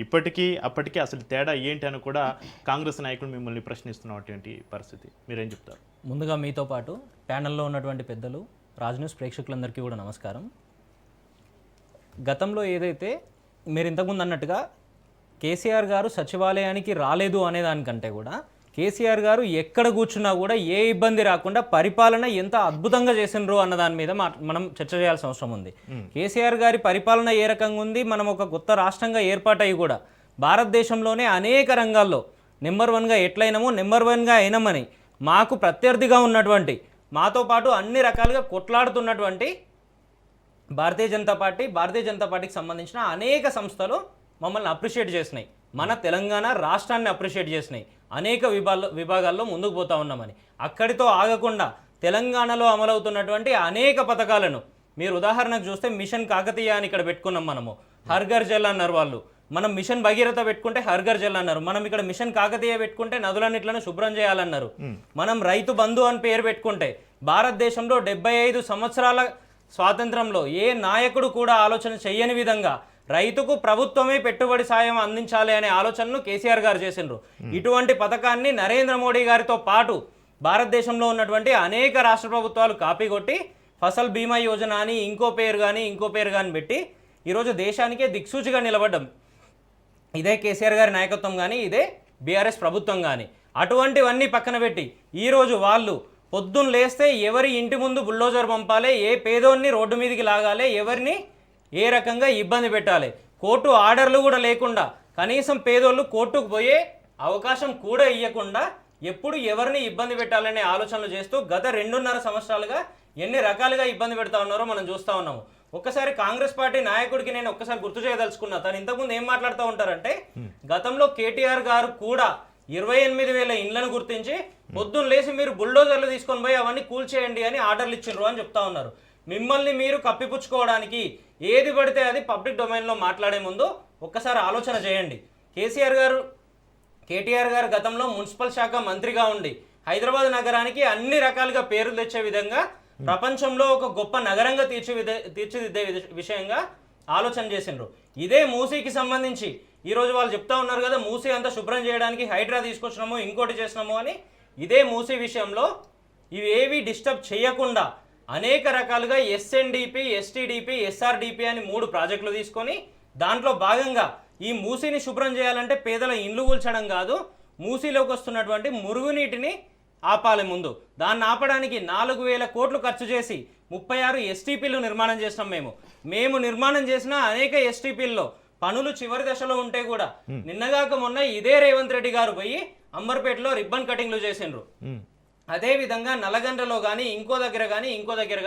ఇప్పటికీ అప్పటికీ అసలు తేడా ఏంటి అని కూడా కాంగ్రెస్ నాయకులు మిమ్మల్ని ప్రశ్నిస్తున్నటువంటి పరిస్థితి, మీరేం చెప్తారు? ముందుగా మీతో పాటు ప్యానెల్లో ఉన్నటువంటి పెద్దలు, రాజ్ న్యూస్ ప్రేక్షకులందరికీ కూడా నమస్కారం. గతంలో ఏదైతే మీరు ఇంతకుముందు అన్నట్టుగా కేసీఆర్ గారు సచివాలయానికి రాలేదు అనే దానికంటే కూడా కేసీఆర్ గారు ఎక్కడ కూర్చున్నా కూడా ఏ ఇబ్బంది రాకుండా పరిపాలన ఎంత అద్భుతంగా చేసినరు అన్న దాని మీద మనం చర్చ చేయాల్సిన అవసరం ఉంది. కేసీఆర్ గారి పరిపాలన ఏ రకంగా ఉంది, మనం ఒక కొత్త రాష్ట్రంగా ఏర్పాటయ్యి కూడా భారతదేశంలోనే అనేక రంగాల్లో నెంబర్ 1గా ఎట్లయినామో నెంబర్ 1గా అయినామని మాకు ప్రత్యర్థిగా ఉన్నటువంటి, మాతో పాటు అన్ని రకాలుగా కొట్లాడుతున్నటువంటి భారతీయ జనతా పార్టీకి సంబంధించిన అనేక సంస్థలు మమ్మల్ని అప్రిషియేట్ చేసినాయి, మన తెలంగాణ రాష్ట్రాన్ని అప్రిషియేట్ చేసినాయి, అనేక విభాగాల్లో ముందుకు పోతా ఉన్నామని. అక్కడితో ఆగకుండా తెలంగాణలో అమలవుతున్నటువంటి అనేక పథకాలను మీరు ఉదాహరణకు చూస్తే మిషన్ కాకతీయ అని ఇక్కడ పెట్టుకున్నాం మనము, హర్ఘర్ జల్ అన్నారు వాళ్ళు. మనం మిషన్ భగీరథ పెట్టుకుంటే హర్ఘర్ జల్ అన్నారు. మనం ఇక్కడ మిషన్ కాకతీయ పెట్టుకుంటే నదులన్నిట్లను శుభ్రం చేయాలన్నారు. మనం రైతు బంధు అని పేరు పెట్టుకుంటే భారతదేశంలో 75 సంవత్సరాల స్వాతంత్రంలో ఏ నాయకుడు కూడా ఆలోచన చేయని విధంగా రైతుకు ప్రభుత్వమే పెట్టుబడి సాయం అందించాలి అనే ఆలోచనను కేసీఆర్ గారు చేసిండ్రు. ఇటువంటి పథకాన్ని నరేంద్ర మోడీ గారితో పాటు భారతదేశంలో ఉన్నటువంటి అనేక రాష్ట్ర ప్రభుత్వాలు కాపీ కొట్టి ఫసల్ బీమా యోజన అని ఇంకో పేరు కానీ పెట్టి ఈరోజు దేశానికే దిక్సూచిగా నిలబడ్డం ఇదే కేసీఆర్ గారి నాయకత్వం కానీ, ఇదే బీఆర్ఎస్ ప్రభుత్వం కానీ. అటువంటివన్నీ పక్కన పెట్టి ఈరోజు వాళ్ళు పొద్దున్న లేస్తే ఎవరి ఇంటి ముందు బుల్డోజర్ పంపాలి, ఏ పేదోన్ని రోడ్డు మీదకి లాగాలి, ఎవరిని ఏ రకంగా ఇబ్బంది పెట్టాలి, కోర్టు ఆర్డర్లు కూడా లేకుండా కనీసం పేదోళ్ళు కోర్టుకు పోయే అవకాశం కూడా ఇవ్వకుండా ఎప్పుడు ఎవరిని ఇబ్బంది పెట్టాలనే ఆలోచనలు చేస్తూ గత 2.5 సంవత్సరాలుగా ఎన్ని రకాలుగా ఇబ్బంది పెడతా ఉన్నారో మనం చూస్తూ ఉన్నాము. ఒక్కసారి కాంగ్రెస్ పార్టీ నాయకుడికి నేను ఒక్కసారి గుర్తు చేయదలుచుకున్నా, తను ఇంతకుముందు ఏం మాట్లాడుతూ ఉంటారంటే గతంలో కేటీఆర్ గారు కూడా 28,000 ఇండ్లను గుర్తించి పొద్దున్న లేచి మీరు బుల్డోజర్లు తీసుకొని పోయి అవన్నీ కూల్చేయండి అని ఆర్డర్లు ఇచ్చిండ్రు అని చెప్తా ఉన్నారు. మిమ్మల్ని మీరు కప్పిపుచ్చుకోవడానికి ఏది పడితే అది పబ్లిక్ డొమైన్లో మాట్లాడే ముందు ఒక్కసారి ఆలోచన చేయండి. కేటీఆర్ గారు గతంలో మున్సిపల్ శాఖ మంత్రిగా ఉండి హైదరాబాద్ నగరానికి అన్ని రకాలుగా పేర్లు తెచ్చే విధంగా ప్రపంచంలో ఒక గొప్ప నగరంగా తీర్చిదిద్దే విషయంగా ఆలోచన చేసిండ్రు. ఇదే మూసీకి సంబంధించి ఈరోజు వాళ్ళు చెప్తా ఉన్నారు కదా, మూసీ అంతా శుభ్రం చేయడానికి హైడ్రా తీసుకొచ్చినాము, ఇంకోటి చేసినాము అని. ఇదే మూసీ విషయంలో ఇవేవి డిస్టర్బ్ చేయకుండా అనేక రకాలుగా ఎస్ఎన్డిపి, ఎస్టీడిపి, ఎస్ఆర్డిపి అని 3 ప్రాజెక్టులు తీసుకొని దాంట్లో భాగంగా ఈ మూసీని శుభ్రం చేయాలంటే పేదల ఇండ్లు కూల్చడం కాదు, మూసీలోకి వస్తున్నటువంటి మురుగునీటిని ఆపాలి. ముందు దాన్ని ఆపడానికి 4,000 కోట్లు ఖర్చు చేసి 36 ఎస్టీపీలు నిర్మాణం చేసినాం. మేము నిర్మాణం చేసిన అనేక ఎస్టీపీల్లో పనులు చివరి దశలో ఉంటే కూడా నిన్నగాక మొన్న ఇదే రేవంత్ రెడ్డి గారు పోయి అంబర్పేటలో రిబ్బన్ కటింగ్లు చేసిండ్రు. అదే విధంగా నల్లగండ్రలో కానీ ఇంకో దగ్గర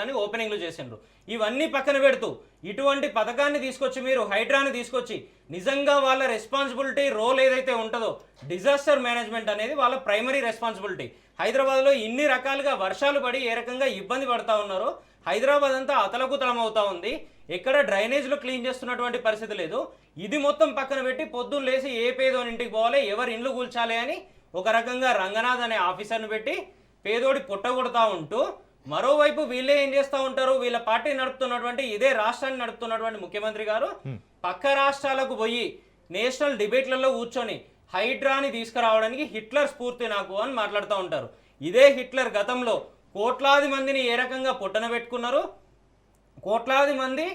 కానీ ఓపెనింగ్లు చేసిండ్రు. ఇవన్నీ పక్కన పెడుతూ ఇటువంటి పథకాన్ని తీసుకొచ్చి మీరు హైడ్రాని తీసుకొచ్చి నిజంగా వాళ్ళ రెస్పాన్సిబిలిటీ రోల్ ఏదైతే ఉంటుందో డిజాస్టర్ మేనేజ్మెంట్ అనేది వాళ్ళ ప్రైమరీ రెస్పాన్సిబిలిటీ. హైదరాబాద్లో ఇన్ని రకాలుగా వర్షాలు పడి ఏ రకంగా ఇబ్బంది పడతా ఉన్నారో హైదరాబాద్ అంతా అతలకుతలం అవుతా ఉంది. ఎక్కడ డ్రైనేజ్లు క్లీన్ చేస్తున్నటువంటి పరిస్థితి లేదు. ఇది మొత్తం పక్కన పెట్టి పొద్దున్న లేసి ఏ పేదోని ఇంటికి పోవాలి, ఎవరి ఇండ్లు కూల్చాలి అని ఒక రకంగా రంగనాథ్ అనే ఆఫీసర్ని పెట్టి పేదోడి పొట్టగొడతా ఉంటూ మరోవైపు వీళ్ళే ఏం చేస్తూ ఉంటారు, వీళ్ళ పార్టీ నడుపుతున్నటువంటి ఇదే రాష్ట్రాన్ని నడుపుతున్నటువంటి ముఖ్యమంత్రి గారు పక్క రాష్ట్రాలకు పోయి నేషనల్ డిబేట్లలో కూర్చొని హైడ్రాని తీసుకురావడానికి హిట్లర్ స్ఫూర్తి నాకు అని మాట్లాడుతూ ఉంటారు. ఇదే హిట్లర్ గతంలో కోట్లాది మందిని ఏ రకంగా పొట్టన పెట్టుకున్నారు, కోట్లాది మంది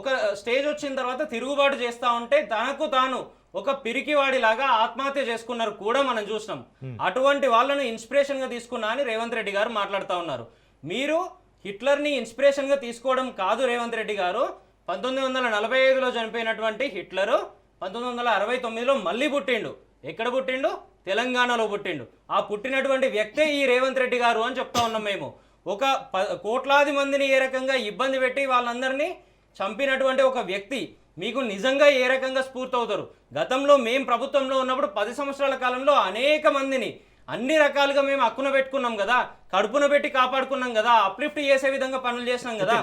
ఒక స్టేజ్ వచ్చిన తర్వాత తిరుగుబాటు చేస్తూ ఉంటే తనకు తాను ఒక పిరికివాడిలాగా ఆత్మహత్య చేసుకున్నారు కూడా మనం చూసినాం. అటువంటి వాళ్ళను ఇన్స్పిరేషన్ గా తీసుకున్నా అని రేవంత్ రెడ్డి గారు మాట్లాడుతూ ఉన్నారు. మీరు హిట్లర్ని ఇన్స్పిరేషన్ గా తీసుకోవడం కాదు రేవంత్ రెడ్డి గారు. 1945లో చనిపోయినటువంటి హిట్లరు 1969లో మళ్ళీ పుట్టిండు. ఎక్కడ పుట్టిండు? తెలంగాణలో పుట్టిండు. ఆ పుట్టినటువంటి వ్యక్తే ఈ రేవంత్ రెడ్డి గారు అని చెప్తా ఉన్నాం మేము. ఒక కోట్లాది మందిని ఏ రకంగా ఇబ్బంది పెట్టి వాళ్ళందరినీ చంపినటువంటి ఒక వ్యక్తి మీకు నిజంగా ఏ రకంగా స్ఫూర్తి అవుతారు? గతంలో మేము ప్రభుత్వంలో ఉన్నప్పుడు 10 సంవత్సరాల కాలంలో అనేక మందిని అన్ని రకాలుగా మేము హక్కున పెట్టుకున్నాం కదా, కడుపున పెట్టి కాపాడుకున్నాం కదా, అప్లిఫ్ట్ చేసే విధంగా పనులు చేసినాం కదా.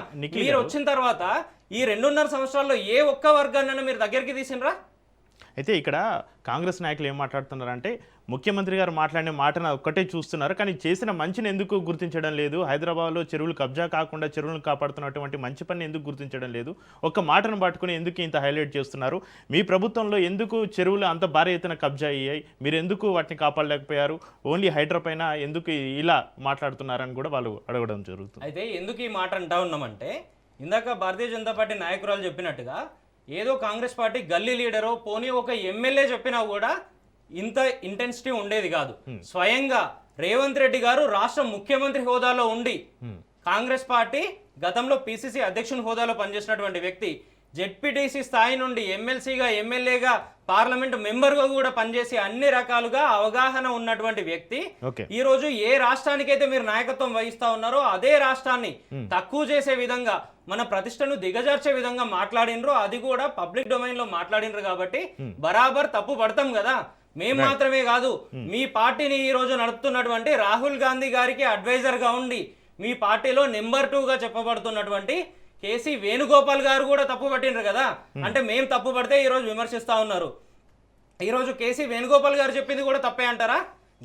మీరు వచ్చిన తర్వాత ఈ 2.5 సంవత్సరాల్లో ఏ ఒక్క వర్గాన్నైనా మీరు దగ్గరికి తీసినరా? అయితే ఇక్కడ కాంగ్రెస్ నాయకులు ఏం మాట్లాడుతున్నారంటే ముఖ్యమంత్రి గారు మాట్లాడిన మాటను ఒక్కటే చూస్తున్నారు, కానీ చేసిన మంచిని ఎందుకు గుర్తించడం లేదు? హైదరాబాద్లో చెరువులు కబ్జా కాకుండా చెరువులను కాపాడుతున్నటువంటి మంచి పని ఎందుకు గుర్తించడం లేదు? ఒక్క మాటను పట్టుకుని ఎందుకు ఇంత హైలైట్ చేస్తున్నారు? మీ ప్రభుత్వంలో ఎందుకు చెరువులు అంత భారీ ఎత్తున కబ్జా అయ్యాయి? మీరు ఎందుకు వాటిని కాపాడలేకపోయారు? ఓన్లీ హైడ్రా పైన ఎందుకు ఇలా మాట్లాడుతున్నారని కూడా వాళ్ళు అడగడం జరుగుతుంది. అయితే ఎందుకు ఈ మాట అంటా ఉన్నామంటే ఇందాక భారతీయ జనతా పార్టీ నాయకురాలు చెప్పినట్టుగా ఏదో కాంగ్రెస్ పార్టీ గల్లీ లీడరో పోనీ ఒక ఎమ్మెల్యే చెప్పినా కూడా ఇంత ఇంటెన్సిటీ ఉండేది కాదు. స్వయంగా రేవంత్ రెడ్డి గారు రాష్ట్ర ముఖ్యమంత్రి హోదాలో ఉండి కాంగ్రెస్ పార్టీ గతంలో పిసిసి అధ్యక్షుని హోదాలో పనిచేసినటువంటి వ్యక్తి, జెడ్పీటీసీ స్థాయి నుండి ఎమ్మెల్సీగా, ఎమ్మెల్యేగా, పార్లమెంట్ మెంబర్గా కూడా పనిచేసి అన్ని రకాలుగా అవగాహన ఉన్నటువంటి వ్యక్తి ఈ రోజు ఏ రాష్ట్రానికైతే మీరు నాయకత్వం వహిస్తా ఉన్నారో అదే రాష్ట్రాన్ని తక్కువ చేసే విధంగా, మన ప్రతిష్టను దిగజార్చే విధంగా మాట్లాడినరు. అది కూడా పబ్లిక్ డొమైన్ లో మాట్లాడినరు కాబట్టి బరాబర్ తప్పు పడతాం కదా. మేం మాత్రమే కాదు, మీ పార్టీని ఈ రోజు నడుపుతున్నటువంటి రాహుల్ గాంధీ గారికి అడ్వైజర్ గా ఉండి మీ పార్టీలో నెంబర్ 2 గా చెప్పబడుతున్నటువంటి కేసీ వేణుగోపాల్ గారు కూడా తప్పు పట్టినరు కదా. అంటే మేం తప్పు పడితే ఈ రోజు విమర్శిస్తా ఉన్నారు. ఈ రోజు కేసీ వేణుగోపాల్ గారు చెప్పింది కూడా తప్పే అంటారా?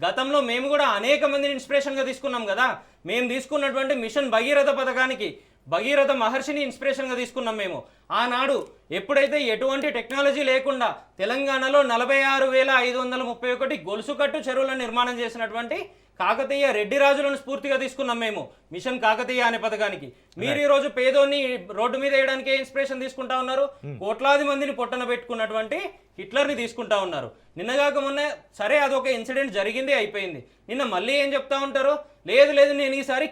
గతంలో మేము కూడా అనేక మందిని ఇన్స్పిరేషన్ గా తీసుకున్నాం కదా. మేము తీసుకున్నటువంటి మిషన్ భగీరథ పథకానికి భగీరథ మహర్షిని ఇన్స్పిరేషన్ గా తీసుకున్నాం మేము. ఆనాడు ఎప్పుడైతే ఎటువంటి టెక్నాలజీ లేకుండా తెలంగాణలో 46,531 గొలుసుకట్టు చెరువులను నిర్మాణం చేసినటువంటి కాకతీయ రెడ్డి రాజులను స్ఫూర్తిగా తీసుకున్నాం మేము మిషన్ కాకతీయ అనే పథకానికి. మీరు ఈ రోజు పేదోన్ని రోడ్డు మీద వేయడానికి ఇన్స్పిరేషన్ తీసుకుంటా ఉన్నారు. కోట్లాది మందిని పొట్టన పెట్టుకున్నటువంటి హిట్లర్ ని తీసుకుంటా ఉన్నారు. నిన్నగాక మొన్న సరే అదొక ఇన్సిడెంట్ జరిగింది, అయిపోయింది. నిన్న మళ్ళీ ఏం చెప్తా ఉంటారు, లేదు లేదు నేను ఈసారి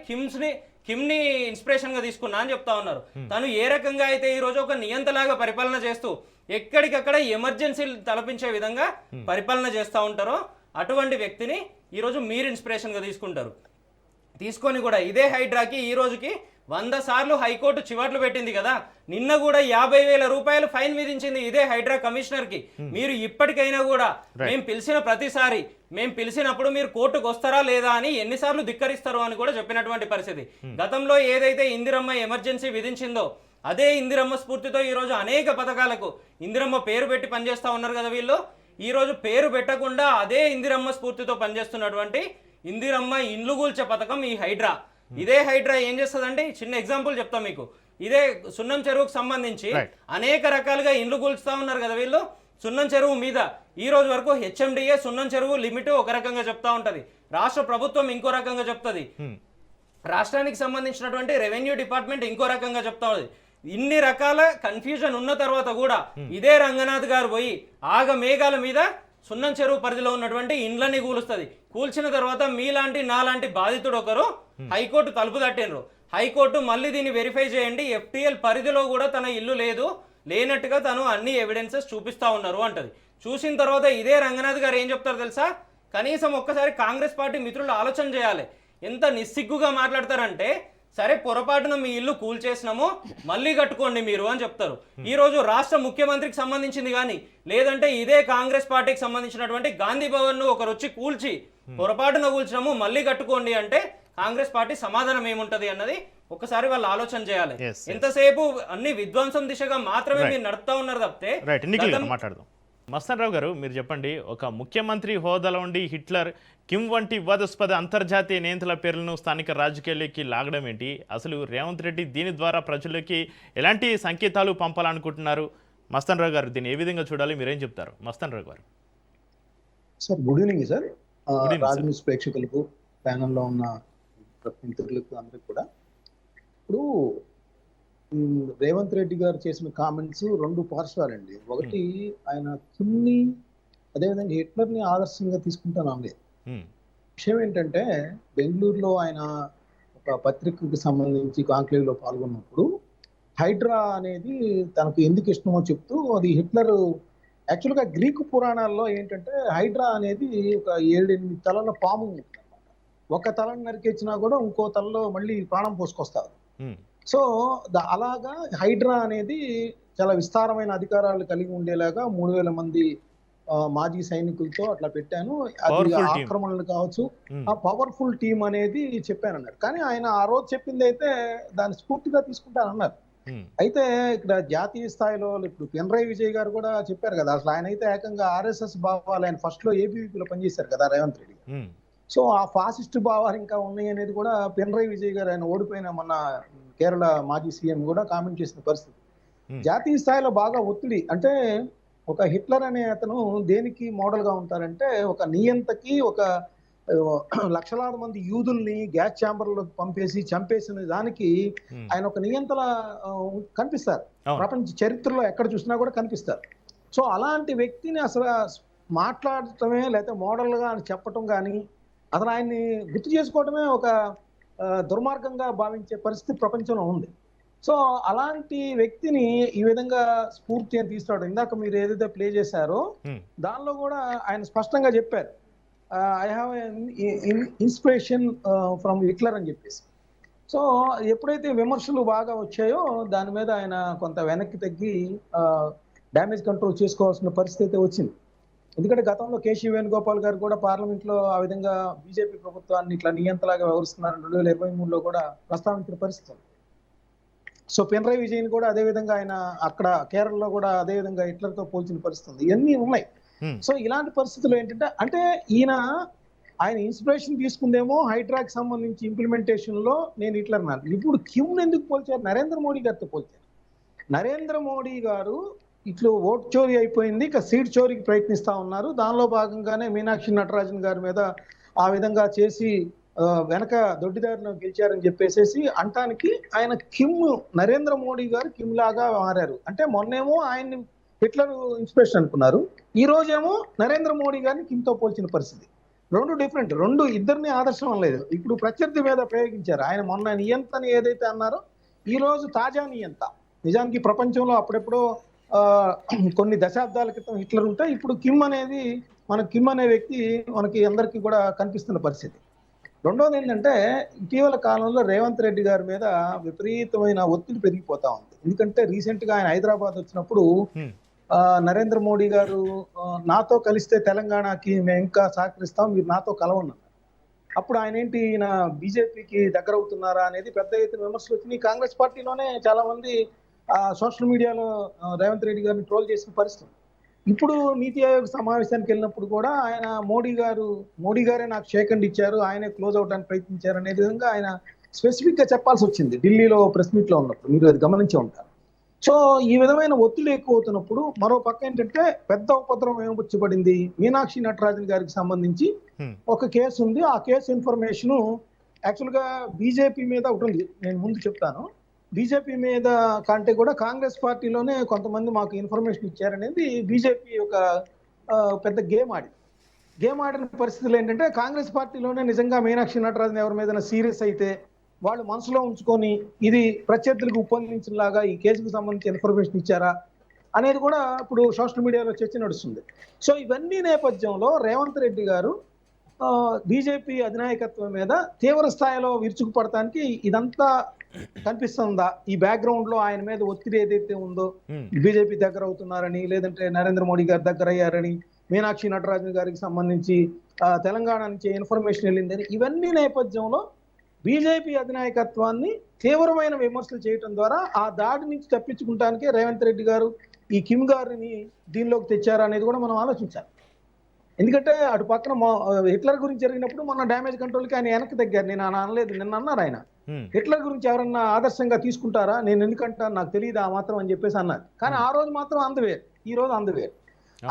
కిమ్ని ఇన్స్పిరేషన్ గా తీసుకున్నా అని చెప్తా ఉన్నారు. తను ఏ రకంగా అయితే ఈ రోజు ఒక నియంతలాగా పరిపాలన చేస్తూ ఎక్కడికక్కడ ఎమర్జెన్సీ తలపించే విధంగా పరిపాలన చేస్తూ ఉంటారో అటువంటి వ్యక్తిని ఈరోజు మీరు ఇన్స్పిరేషన్ గా తీసుకుంటారు. తీసుకొని కూడా ఇదే హైడ్రాకి ఈ రోజుకి 100 సార్లు హైకోర్టు చివాట్లు పెట్టింది కదా. నిన్న కూడా 50,000 రూపాయలు ఫైన్ విధించింది ఇదే హైడ్రా కమిషనర్ కి. మీరు ఇప్పటికైనా కూడా మేము పిలిచిన ప్రతిసారి, మేము పిలిచినప్పుడు మీరు కోర్టుకు వస్తారా లేదా అని ఎన్నిసార్లు ధిక్కరిస్తారు అని కూడా చెప్పినటువంటి పరిస్థితి. గతంలో ఏదైతే ఇందిరమ్మ ఎమర్జెన్సీ విధించిందో అదే ఇందిరమ్మ స్ఫూర్తితో ఈ రోజు అనేక పథకాలకు ఇందిరమ్మ పేరు పెట్టి పనిచేస్తా ఉన్నారు కదా వీళ్ళు. ఈ రోజు పేరు పెట్టకుండా అదే ఇందిరమ్మ స్ఫూర్తితో పనిచేస్తున్నటువంటి ఇందిరమ్మ ఇండ్లు కూల్చే పథకం ఈ హైడ్రా. ఇదే హైడ్రా ఏం చేస్తుందంటే, చిన్న ఎగ్జాంపుల్ చెప్తా మీకు. ఇదే సున్నం చెరువుకు సంబంధించి అనేక రకాలుగా ఇండ్లు కూల్చుతా ఉన్నారు కదా వీళ్ళు. సున్నం చెరువు మీద ఈ రోజు వరకు హెచ్ఎండిఏ సున్నం చెరువు లిమిట్ ఒక రకంగా చెప్తా ఉంటది, రాష్ట్ర ప్రభుత్వం ఇంకో రకంగా చెప్తుంది, రాష్ట్రానికి సంబంధించినటువంటి రెవెన్యూ డిపార్ట్మెంట్ ఇంకో రకంగా చెప్తా ఉంది. ఇన్ని రకాల కన్ఫ్యూజన్ ఉన్న తర్వాత కూడా ఇదే రంగనాథ్ గారు పోయి ఆగ మేఘాల మీద సున్నం చెరువు పరిధిలో ఉన్నటువంటి ఇండ్లని కూలుస్తుంది. కూల్చిన తర్వాత మీలాంటి నాలాంటి బాధితుడు ఒకరు హైకోర్టు తలుపు తట్టినరు. హైకోర్టు మళ్ళీ దీన్ని వెరిఫై చేయండి, FTL పరిధిలో కూడా తన ఇల్లు లేదు, లేనట్టుగా తను అన్ని ఎవిడెన్సెస్ చూపిస్తా ఉన్నారు అంటది. చూసిన తర్వాత ఇదే రంగనాథ్ గారు ఏం చెప్తారు తెలుసా? కనీసం ఒక్కసారి కాంగ్రెస్ పార్టీ మిత్రులు ఆలోచన చేయాలి. ఎంత నిస్సిగ్గుగా మాట్లాడతారంటే, సరే పొరపాటున మీ ఇల్లు కూల్చేసినాము మళ్ళీ కట్టుకోండి మీరు అని చెప్తారు. ఈ రోజు రాష్ట్ర ముఖ్యమంత్రికి సంబంధించింది కానీ లేదంటే ఇదే కాంగ్రెస్ పార్టీకి సంబంధించినటువంటి గాంధీ భవన్ ను ఒకరు వచ్చి కూల్చి పొరపాటున కూల్చినాము మళ్ళీ కట్టుకోండి అంటే కాంగ్రెస్ పార్టీ సమాధానం ఏముంటది అన్నది ఒకసారి వాళ్ళు ఆలోచన చేయాలి. ఎంతసేపు అన్ని విధ్వంసం దిశగా మాత్రమే మీరు నడుపుతా ఉన్నారు తప్పితే. మాట్లాడదాం. మస్తాన్ రావు గారు, మీరు చెప్పండి, ఒక ముఖ్యమంత్రి హోదాలో ఉండి హిట్లర్, కిమ్ వంటి వివాదాస్పద అంతర్జాతీయ నేతల పేర్లను స్థానిక రాజకీయాల్లోకి లాగడం ఏంటి? అసలు రేవంత్ రెడ్డి దీని ద్వారా ప్రజలకి ఎలాంటి సంకేతాలు పంపాలనుకుంటున్నారు? మస్తాన్ రావు గారు, దీన్ని ఏ విధంగా చూడాలి, మీరేం చెప్తారు? మస్తాన్ రావు గారు. Sir good evening sir. Raj news ప్రేక్షకులకు, ప్యానల్లో ఉన్న మిత్రులకు అందరికి కూడా. ఇప్పుడు రేవంత్ రెడ్డి గారు చేసిన కామెంట్స్ 2 పార్శ్వాలండి. ఒకటి, ఆయన కిమ్ని అదేవిధంగా హిట్లర్ని ఆదర్శంగా తీసుకుంటాను అనలేదు. విషయం ఏంటంటే, బెంగళూరులో ఆయన ఒక పత్రికకు సంబంధించి కాంక్లేవ్ లో పాల్గొన్నప్పుడు హైడ్రా అనేది తనకు ఎందుకు ఇష్టమో చెప్తూ, అది హిట్లర్ యాక్చువల్గా గ్రీకు పురాణాల్లో ఏంటంటే హైడ్రా అనేది ఒక 7-8 తలల పాము అనమాట. ఒక తలను నరికేచ్చినా కూడా ఇంకో తలలో మళ్ళీ ప్రాణం పోసుకొస్తారు. సో అలాగా హైడ్రా అనేది చాలా విస్తారమైన అధికారాలు కలిగి ఉండేలాగా 3,000 మంది మాజీ సైనికులతో అట్లా పెట్టాను. అది ఆక్రమణలు కావచ్చు, ఆ పవర్ఫుల్ టీం అనేది చెప్పానన్నారు. కానీ ఆయన ఆ రోజు చెప్పింది అయితే దాన్ని స్ఫూర్తిగా తీసుకుంటానన్నారు. అయితే ఇక్కడ జాతీయ స్థాయిలో ఇప్పుడు పినరయ్ విజయ్ గారు కూడా చెప్పారు కదా, అసలు ఆయన అయితే ఏకంగా RSS భావాలు, ఆయన ఫస్ట్ లో ABVPలో పనిచేశారు కదా రేవంత్ రెడ్డి. సో ఆ ఫాసిస్ట్ భావాలు ఇంకా ఉన్నాయి అనేది కూడా పినరయ్ విజయ్ గారు, ఆయన ఓడిపోయిన మన కేరళ మాజీ సీఎం కూడా కామెంట్ చేసిన పరిస్థితి. జాతీయ స్థాయిలో బాగా ఒత్తిడి, అంటే ఒక హిట్లర్ అనే అతను దేనికి మోడల్ గా ఉంటారంటే, ఒక నియంతకి, ఒక లక్షలాది మంది యూదుల్ని గ్యాస్ ఛాంబర్లో పంపేసి చంపేసిన దానికి ఆయన ఒక నియంత్రణ కనిపిస్తారు. అవును. ప్రపంచ చరిత్రలో ఎక్కడ చూసినా కూడా కనిపిస్తారు. సో అలాంటి వ్యక్తిని అసలు మాట్లాడటమే లేకపోతే మోడల్గా అని చెప్పటం కానీ అసలు ఆయన్ని గుర్తు చేసుకోవటమే ఒక దుర్మార్గంగా భావించే పరిస్థితి ప్రపంచంలో ఉంది. సో అలాంటి వ్యక్తిని ఈ విధంగా స్ఫూర్తి అని తీసుకురావడం, ఇందాక మీరు ఏదైతే ప్లే చేశారో దానిలో కూడా ఆయన స్పష్టంగా చెప్పారు, I have inspiration from Hitler అని చెప్పేసి. సో ఎప్పుడైతే విమర్శలు బాగా వచ్చాయో దాని మీద ఆయన కొంత వెనక్కి తగ్గి డ్యామేజ్ కంట్రోల్ చేసుకోవాల్సిన పరిస్థితి వచ్చింది. ఎందుకంటే గతంలో కేశీ వేణుగోపాల్ గారు కూడా పార్లమెంట్లో ఆ విధంగా బీజేపీ ప్రభుత్వాన్ని ఇట్లా నియంతలాగా వ్యవహరిస్తున్నారు 2023లో కూడా ప్రస్తావించిన పరిస్థితి. సో పినరయ్ విజయన్ కూడా అదే విధంగా ఆయన అక్కడ కేరళలో కూడా అదే విధంగా హిట్లర్తో పోల్చిన పరిస్థితి ఇవన్నీ ఉన్నాయి. సో ఇలాంటి పరిస్థితులు ఏంటంటే అంటే ఆయన ఇన్స్పిరేషన్ తీసుకుందేమో హైడ్రాకి సంబంధించి ఇంప్లిమెంటేషన్ లో నేను హిట్లర్ అన్నాను. ఇప్పుడు కిమ్ ఎందుకు పోల్చారు? నరేంద్ర మోడీ గారితో పోల్చారు. నరేంద్ర మోడీ గారు ఇట్లు ఓట్ చోరీ అయిపోయింది, ఇక సీట్ చోరీకి ప్రయత్నిస్తా ఉన్నారు. దానిలో భాగంగానే మీనాక్షి నటరాజన్ గారి మీద ఆ విధంగా చేసి వెనక దొడ్డిదారిలో గెలిచారని చెప్పేసి అంటానికి ఆయన నరేంద్ర మోడీ గారు కిమ్ లాగా మారారు. అంటే మొన్నేమో ఆయన్ని హిట్లర్ ఇన్స్పిరేషన్ అనుకున్నారు, ఈ రోజేమో నరేంద్ర మోడీ గారిని కిమ్తో పోల్చిన పరిస్థితి. రెండు డిఫరెంట్, ఇద్దరిని ఆదర్శం లేదు. ఇప్పుడు ప్రత్యర్థి మీద ప్రయోగించారు. ఆయన మొన్న నియంతని ఏదైతే అన్నారో ఈ రోజు తాజా నియంత. నిజానికి ప్రపంచంలో అప్పుడెప్పుడో కొన్ని దశాబ్దాల క్రితం హిట్లర్ ఉంటే ఇప్పుడు కిమ్ అనే వ్యక్తి మనకి అందరికీ కూడా కనిపిస్తున్న పరిస్థితి. రెండోది ఏంటంటే ఇటీవల కాలంలో రేవంత్ రెడ్డి గారి మీద విపరీతమైన ఒత్తిడి పెరిగిపోతా ఉంది. ఎందుకంటే రీసెంట్ గా ఆయన హైదరాబాద్ వచ్చినప్పుడు నరేంద్ర మోడీ గారు నాతో కలిస్తే తెలంగాణకి మేము ఇంకా సహకరిస్తాం, మీరు నాతో కలవన్నారు. అప్పుడు ఆయన ఏంటి ఈయన బీజేపీకి దగ్గర అవుతున్నారా అనేది పెద్ద ఎత్తున విమర్శలు వచ్చినాయి. కాంగ్రెస్ పార్టీలోనే చాలా మంది సోషల్ మీడియాలో రేవంత్ రెడ్డి గారిని ట్రోల్ చేసిన పరిస్థితి. ఇప్పుడు నీతి ఆయోగ్ సమావేశానికి వెళ్ళినప్పుడు కూడా ఆయన మోడీ గారే నాకు షేక్ హ్యాండ్ ఇచ్చారు, ఆయనే క్లోజ్ అవడానికి ప్రయత్నించారు అనే విధంగా ఆయన స్పెసిఫిక్ గా చెప్పాల్సి వచ్చింది ఢిల్లీలో ప్రెస్ మీట్ లో ఉన్నప్పుడు. మీరు అది గమనించి ఉంటారు. సో ఈ విధమైన ఒత్తిడి ఎక్కువ అవుతున్నప్పుడు మరో పక్క ఏంటంటే పెద్ద ఉపద్రవం ఏమొచ్చబడింది, మీనాక్షి నటరాజన్ గారికి సంబంధించి ఒక కేసు ఉంది. ఆ కేసు ఇన్ఫర్మేషన్ యాక్చువల్ గా బీజేపీ మీద ఒకటి ఉంది, నేను ముందు చెప్తాను. బీజేపీ మీద కంటే కూడా కాంగ్రెస్ పార్టీలోనే కొంతమంది మాకు ఇన్ఫర్మేషన్ ఇచ్చారనేది బీజేపీ ఒక పెద్ద గేమ్ ఆడిన పరిస్థితులు ఏంటంటే కాంగ్రెస్ పార్టీలోనే నిజంగా మీనాక్షి నటరాజన్ ఎవరి మీద సీరియస్ అయితే వాళ్ళు మనసులో ఉంచుకొని ఇది ప్రత్యర్థులకు ఉపయోగించేలాగా ఈ కేసుకు సంబంధించి ఇన్ఫర్మేషన్ ఇచ్చారా అనేది కూడా ఇప్పుడు సోషల్ మీడియాలో చర్చ నడుస్తుంది. సో ఇవన్నీ నేపథ్యంలో రేవంత్ రెడ్డి గారు బీజేపీ అధినాయకత్వం మీద తీవ్ర స్థాయిలో విరుచుకుపడటానికి ఇదంతా కనిపిస్తుందా? ఈ బ్యాక్గ్రౌండ్ లో ఆయన మీద ఒత్తిడి ఏదైతే ఉందో బీజేపీ దగ్గర అవుతున్నారని, లేదంటే నరేంద్ర మోడీ గారి దగ్గర అయ్యారని, మీనాక్షి నటరాజన్ గారికి సంబంధించి తెలంగాణ నుంచి ఇన్ఫర్మేషన్ వెళ్ళిందని, ఇవన్నీ నేపథ్యంలో బీజేపీ అధినాయకత్వాన్ని తీవ్రమైన విమర్శలు చేయడం ద్వారా ఆ దాడి నుంచి తప్పించుకుంటానికే రేవంత్ రెడ్డి గారు ఈ కిమ్ గారిని దీనిలోకి తెచ్చారా అనేది కూడా మనం ఆలోచించాలి. ఎందుకంటే అటు పక్కన హిట్లర్ గురించి జరిగినప్పుడు మొన్న డ్యామేజ్ కంట్రోల్కి ఆయన వెనక్కి తగ్గారు. నేను అనలేదు, నిన్న అన్నారు ఆయన హిట్లర్ గురించి ఎవరన్నా ఆదర్శంగా తీసుకుంటారా, నేను ఎందుకంటా నాకు తెలియదు ఆ మాత్రం అని చెప్పేసి అన్నారు. కానీ ఆ రోజు మాత్రం అందవేరు, ఈ రోజు అందవేరు.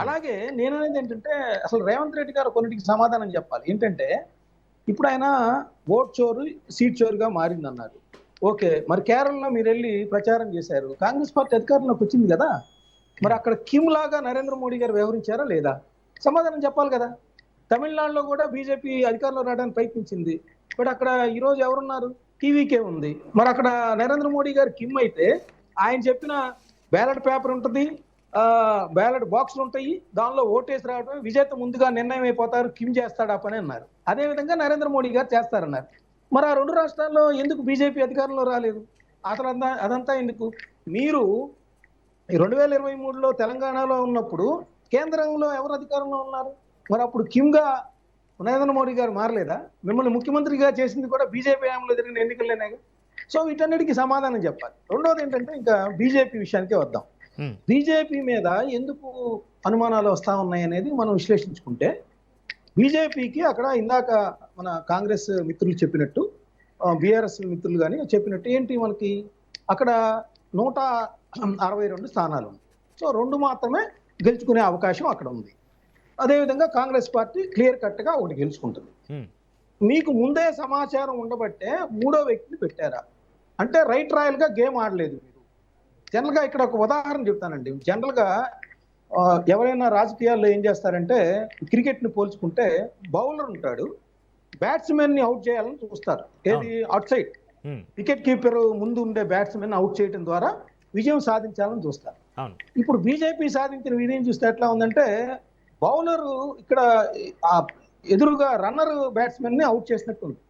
అలాగే నేను అనేది ఏంటంటే అసలు రేవంత్ రెడ్డి గారు కొన్నిటికి సమాధానం చెప్పాలి. ఏంటంటే ఇప్పుడు ఆయన ఓట్ చోరు సీట్ చోరుగా మారింది అన్నారు. ఓకే, మరి కేరళలో మీరు వెళ్ళి ప్రచారం చేశారు, కాంగ్రెస్ పార్టీ అధికారంలోకి వచ్చింది కదా, మరి అక్కడ కిమ్ లాగా నరేంద్ర మోడీ గారు వ్యవహరించారా లేదా? సమాధానం చెప్పాలి కదా. తమిళనాడులో కూడా బీజేపీ అధికారంలో రావడానికి ప్రయత్నించింది, బట్ అక్కడ ఈరోజు ఎవరున్నారు? టీవీకే ఉంది. మరి అక్కడ నరేంద్ర మోడీ గారు కిమ్ అయితే ఆయన చెప్పిన బ్యాలెట్ పేపర్ ఉంటుంది, బ్యాలెట్ బాక్స్లు ఉంటాయి, దానిలో ఓటేసి రావడం, విజేత ముందుగా నిర్ణయం అయిపోతారు, కిమ్ చేస్తాడు ఆ పని అన్నారు. అదేవిధంగా నరేంద్ర మోడీ గారు చేస్తారన్నారు. మరి ఆ రెండు రాష్ట్రాల్లో ఎందుకు బీజేపీ అధికారంలో రాలేదు? అసలు అదంతా ఎందుకు? మీరు 2023లో తెలంగాణలో ఉన్నప్పుడు కేంద్రంలో ఎవరు అధికారంలో ఉన్నారు? మరి అప్పుడు కిమ్గా నరేంద్ర మోడీ గారు మారలేదా? మిమ్మల్ని ముఖ్యమంత్రిగా చేసింది కూడా బీజేపీ హయాంలో జరిగిన ఎన్నికల్లోనేగా. సో వీటన్నిటికీ సమాధానం చెప్పాలి. రెండోది ఏంటంటే ఇంకా బీజేపీ విషయానికే వద్దాం. బీజేపీ మీద ఎందుకు అనుమానాలు వస్తా ఉన్నాయి అనేది మనం విశ్లేషించుకుంటే, బీజేపీకి అక్కడ ఇందాక మన కాంగ్రెస్ మిత్రులు చెప్పినట్టు, బీఆర్ఎస్ మిత్రులు కానీ చెప్పినట్టు ఏంటి, మనకి అక్కడ 162 స్థానాలు ఉన్నాయి. సో 2 మాత్రమే గెలుచుకునే అవకాశం అక్కడ ఉంది. అదేవిధంగా కాంగ్రెస్ పార్టీ క్లియర్ కట్గా ఒకటి గెలుచుకుంటుంది. మీకు ముందే సమాచారం ఉండబట్టే మూడో వ్యక్తిని పెట్టారా అంటే రైట్ రాయల్గా గేమ్ ఆడలేదు మీరు. జనరల్గా ఇక్కడ ఒక ఉదాహరణ చెప్తానండి. జనరల్గా ఎవరైనా రాజకీయాల్లో ఏం చేస్తారంటే క్రికెట్ని పోల్చుకుంటే బౌలర్ ఉంటాడు, బ్యాట్స్మెన్ని అవుట్ చేయాలని చూస్తారు. ఏది అవుట్ సైడ్ వికెట్ కీపర్ ముందు ఉండే బ్యాట్స్మెన్ అవుట్ చేయడం ద్వారా విజయం సాధించాలని చూస్తారు. ఇప్పుడు బీజేపీ సాధించిన విజయం చూస్తే ఎట్లా ఉందంటే బౌలరు ఇక్కడ ఎదురుగా రన్నర్ బ్యాట్స్మెన్ ని అవుట్ చేసినట్టు ఉంది.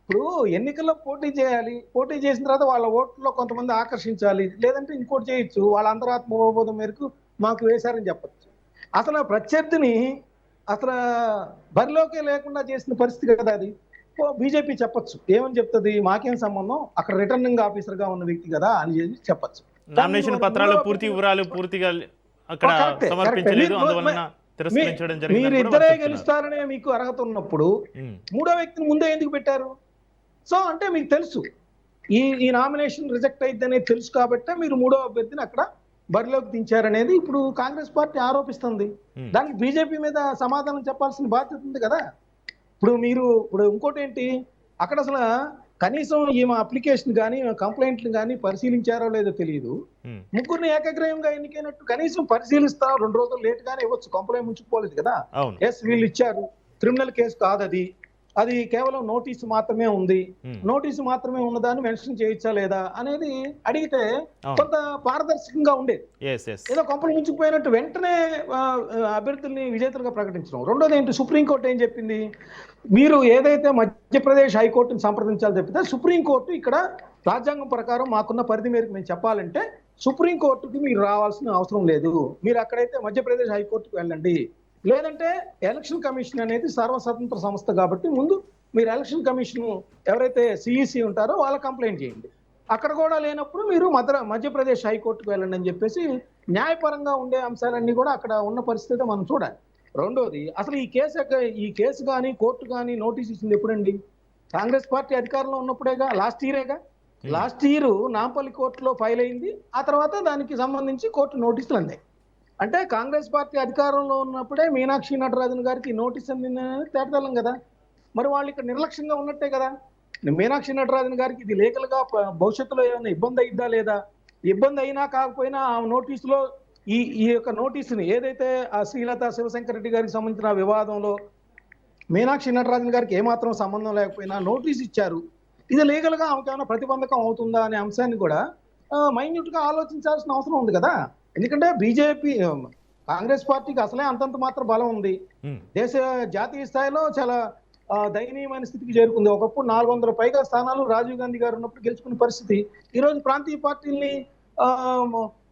ఇప్పుడు ఎన్నికల్లో పోటీ చేయాలి, పోటీ చేసిన తర్వాత వాళ్ళ ఓట్లలో కొంతమంది ఆకర్షించాలి, లేదంటే ఇంకోటి చేయొచ్చు, వాళ్ళ అంతరాత్మబోధం మేరకు మాకు వేశారని చెప్పచ్చు. అసలు ప్రత్యర్థిని అసలు బరిలోకే లేకుండా చేసిన పరిస్థితి కదా అది. బీజేపీ చెప్పొచ్చు, ఏమని చెప్తుంది, మాకేం సంబంధం, అక్కడ రిటర్నింగ్ ఆఫీసర్ గా ఉన్న వ్యక్తి కదా అని చెప్పచ్చు. నామినేషన్ పత్రాలు పూర్తి వివరాలు పూర్తిగా అక్కడ సమర్పించలేదు, అందువలన తిరస్కరించడం జరిగింది. మీరు ఇద్దరే గెలుస్తారనే మీకు అర్హత ఉన్నప్పుడు మూడో వ్యక్తిని ముందే ఎందుకు పెట్టారు? సో అంటే మీకు తెలుసు ఈ నామినేషన్ రిజెక్ట్ అయిద్దనేది తెలుసు కాబట్టే మీరు మూడో అభ్యర్థిని అక్కడ బరిలోకి దించారనేది ఇప్పుడు కాంగ్రెస్ పార్టీ ఆరోపిస్తుంది. దానికి బీజేపీ మీద సమాధానం చెప్పాల్సిన బాధ్యత ఉంది కదా. ఇప్పుడు ఇంకోటి ఏంటి, అక్కడ అసలు కనీసం ఈమె అప్లికేషన్ కానీ కంప్లైంట్లు కానీ పరిశీలించారో లేదో తెలియదు. ముగ్గురిని ఏకగ్రహంగా ఎన్నికైనట్టు కనీసం పరిశీలిస్తా 2 రోజులు లేట్ గానే ఇవ్వచ్చు, కంప్లైంట్ ఉంచుకోలేదు కదా. ఎస్ వీళ్ళు ఇచ్చారు, క్రిమినల్ కేసు కాదు అది కేవలం నోటీసు మాత్రమే ఉంది, నోటీసు మాత్రమే ఉన్నదాన్ని మెన్షన్ చేయొచ్చా లేదా అనేది అడిగితే కొంత పారదర్శకంగా ఉండేది. ఏదో కంపెనీ ఉంచుకుపోయినట్టు వెంటనే అభ్యర్థుల్ని విజేతలుగా ప్రకటించడం. రెండోది ఏంటి, సుప్రీంకోర్టు ఏం చెప్పింది, మీరు ఏదైతే మధ్యప్రదేశ్ హైకోర్టుని సంప్రదించాలో చెప్తే సుప్రీంకోర్టు ఇక్కడ రాజ్యాంగం ప్రకారం మాకున్న పరిధి మేరకు మేము చెప్పాలంటే సుప్రీంకోర్టుకి మీరు రావాల్సిన అవసరం లేదు, మీరు అక్కడైతే మధ్యప్రదేశ్ హైకోర్టుకు వెళ్ళండి, లేదంటే ఎలక్షన్ కమిషన్ అనేది సర్వస్వతంత్ర సంస్థ కాబట్టి ముందు మీరు ఎలక్షన్ కమిషన్ ఎవరైతే సిఈసి ఉంటారో వాళ్ళ కంప్లైంట్ చేయండి, అక్కడ కూడా లేనప్పుడు మీరు మధ్యప్రదేశ్ హైకోర్టుకు వెళ్ళండి అని చెప్పేసి న్యాయపరంగా ఉండే అంశాలన్నీ కూడా అక్కడ ఉన్న పరిస్థితి మనం చూడాలి. రెండోది, అసలు ఈ కేసు కానీ కోర్టు కానీ నోటీస్ ఇచ్చింది ఎప్పుడండి? కాంగ్రెస్ పార్టీ అధికారంలో ఉన్నప్పుడేగా, లాస్ట్ ఇయర్ నాంపల్లి కోర్టులో ఫైల్ అయింది, ఆ తర్వాత దానికి సంబంధించి కోర్టు నోటీసులు అందాయి. అంటే కాంగ్రెస్ పార్టీ అధికారంలో ఉన్నప్పుడే మీనాక్షి నటరాజన్ గారికి నోటీస్ అందిందని తేటతెల్లం కదా. మరి వాళ్ళు ఇక్కడ నిర్లక్ష్యంగా ఉన్నట్టే కదా. మీనాక్షి నటరాజన్ గారికి ఇది లీగల్ గా భవిష్యత్తులో ఏమైనా ఇబ్బంది అయిద్దా లేదా, ఇబ్బంది అయినా కాకపోయినా ఆ నోటీసులో ఈ యొక్క నోటీసుని ఏదైతే ఆ శ్రీలత శివశంకర్ రెడ్డి గారికి సంబంధించిన వివాదంలో మీనాక్షి నటరాజన్ గారికి ఏమాత్రం సంబంధం లేకపోయినా నోటీస్ ఇచ్చారు, ఇది లీగల్ గా ఆమెకు ఏమైనా ప్రతిబంధకం అవుతుందా అనే అంశాన్ని కూడా మైన్యూట్ గా ఆలోచించాల్సిన అవసరం ఉంది కదా. ఎందుకంటే బీజేపీ కాంగ్రెస్ పార్టీకి అసలే అంతంత మాత్రం బలం ఉంది, జాతీయ స్థాయిలో చాలా దయనీయమైన స్థితికి చేరుకుంది. ఒకప్పుడు 400 పైగా స్థానాలు రాజీవ్ గాంధీ గారు ఉన్నప్పుడు గెలుచుకున్న పరిస్థితి ఈరోజు ప్రాంతీయ పార్టీల్ని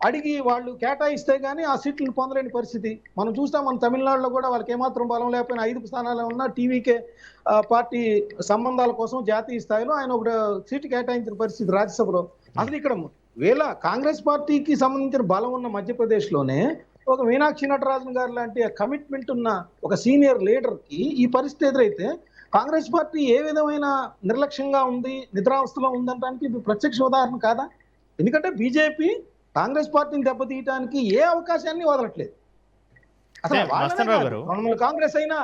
అడిగి వాళ్ళు కేటాయిస్తే గానీ ఆ సీట్లను పొందలేని పరిస్థితి మనం చూస్తాం. మన తమిళనాడులో కూడా వాళ్ళకి ఏమాత్రం బలం లేకపోయినా 5 స్థానాలు ఉన్నా టీవీకే పార్టీ సంబంధాల కోసం జాతీయ స్థాయిలో ఆయన ఒక సీటు కేటాయించిన పరిస్థితి రాజ్యసభలో. అసలు ఇక్కడ వీళ్ళ కాంగ్రెస్ పార్టీకి సంబంధించిన బలం ఉన్న మధ్యప్రదేశ్లోనే ఒక మీనాక్షి నటరాజన్ గారు లాంటి కమిట్మెంట్ ఉన్న ఒక సీనియర్ లీడర్కి ఈ పరిస్థితి ఎదురైతే కాంగ్రెస్ పార్టీ ఏ విధమైన నిర్లక్ష్యంగా ఉంది, నిద్రావస్థలో ఉందనడానికి ఇది ప్రత్యక్ష ఉదాహరణ కాదా? ఎందుకంటే బీజేపీ కాంగ్రెస్ పార్టీని దెబ్బతీయడానికి ఏ అవకాశాన్ని వదలట్లేదు. అసలు కాంగ్రెస్ అయినా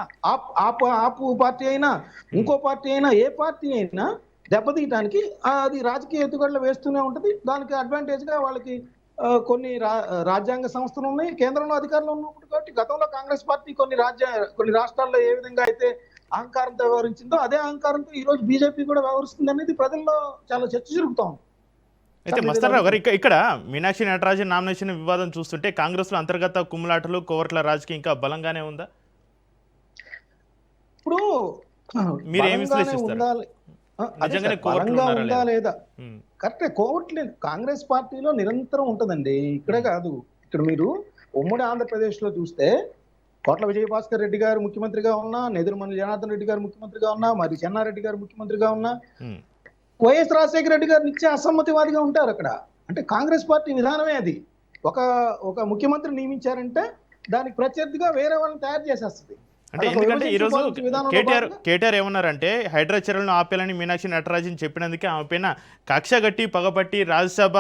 ఆపు పార్టీ అయినా ఇంకో పార్టీ అయినా ఏ పార్టీ అయినా దెబ్బతీయడానికి అది రాజకీయ ఎత్తుగడలు వేస్తూనే ఉంటుంది. దానికి అడ్వాంటేజ్ గా వాళ్ళకి కొన్ని రాజ్యాంగ సంస్థలు ఉన్నాయి, కేంద్రంలో అధికారంలో ఉన్నప్పుడు కాబట్టి గతంలో కాంగ్రెస్ పార్టీ కొన్ని రాష్ట్రాల్లో ఏ విధంగా అయితే అహంకారంతో వ్యవహరించిందో అదే అహంకారంతో ఈ రోజు బీజేపీ కూడా వ్యవహరిస్తుంది అనేది ప్రజల్లో చాలా చర్చ జరుగుతా ఉంది. అయితే మస్తారావు గారు, ఇక్కడ మీనాక్షి నటరాజన్ నామినేషన్ వివాదం చూస్తుంటే కాంగ్రెస్ లో అంతర్గత కుమ్ములాటలు కోవర్ట్ల రాజకీయం ఇంకా బలంగానే ఉందా? ఇప్పుడు మీరేం విశ్లేషిస్తారు? ఉందా లేదా కరెక్టే, కోవట్లేదు. కాంగ్రెస్ పార్టీలో నిరంతరం ఉంటుందండి. ఇక్కడే కాదు, ఇక్కడ మీరు ఉమ్మడి ఆంధ్రప్రదేశ్ లో చూస్తే కోట్ల విజయభాస్కర్ రెడ్డి గారు ముఖ్యమంత్రిగా ఉన్నా, నెదురుమల్లి జనార్దన్ రెడ్డి గారు ముఖ్యమంత్రిగా ఉన్నా, మరి చెన్నారెడ్డి గారు ముఖ్యమంత్రిగా ఉన్నా, వైఎస్ రాజశేఖర రెడ్డి గారు నిత్య అసమ్మతివాదిగా ఉంటారు అక్కడ. అంటే కాంగ్రెస్ పార్టీ విధానమే అది. ఒక ముఖ్యమంత్రి నియమించారంటే దానికి ప్రత్యర్థిగా వేరే వాళ్ళని తయారు చేసేస్తుంది. అంటే అదొక ఎందుకంటే విభజించి ఈరోజు పాలించే విధానంలో భాగంగా కేటీఆర్ ఏమన్నారంటే హైడ్రా చర్యలను ఆపేయాలని మీనాక్షి నటరాజన్ చెప్పినందుకే ఆమె పైన కక్ష గట్టి పగపట్టి రాజ్యసభ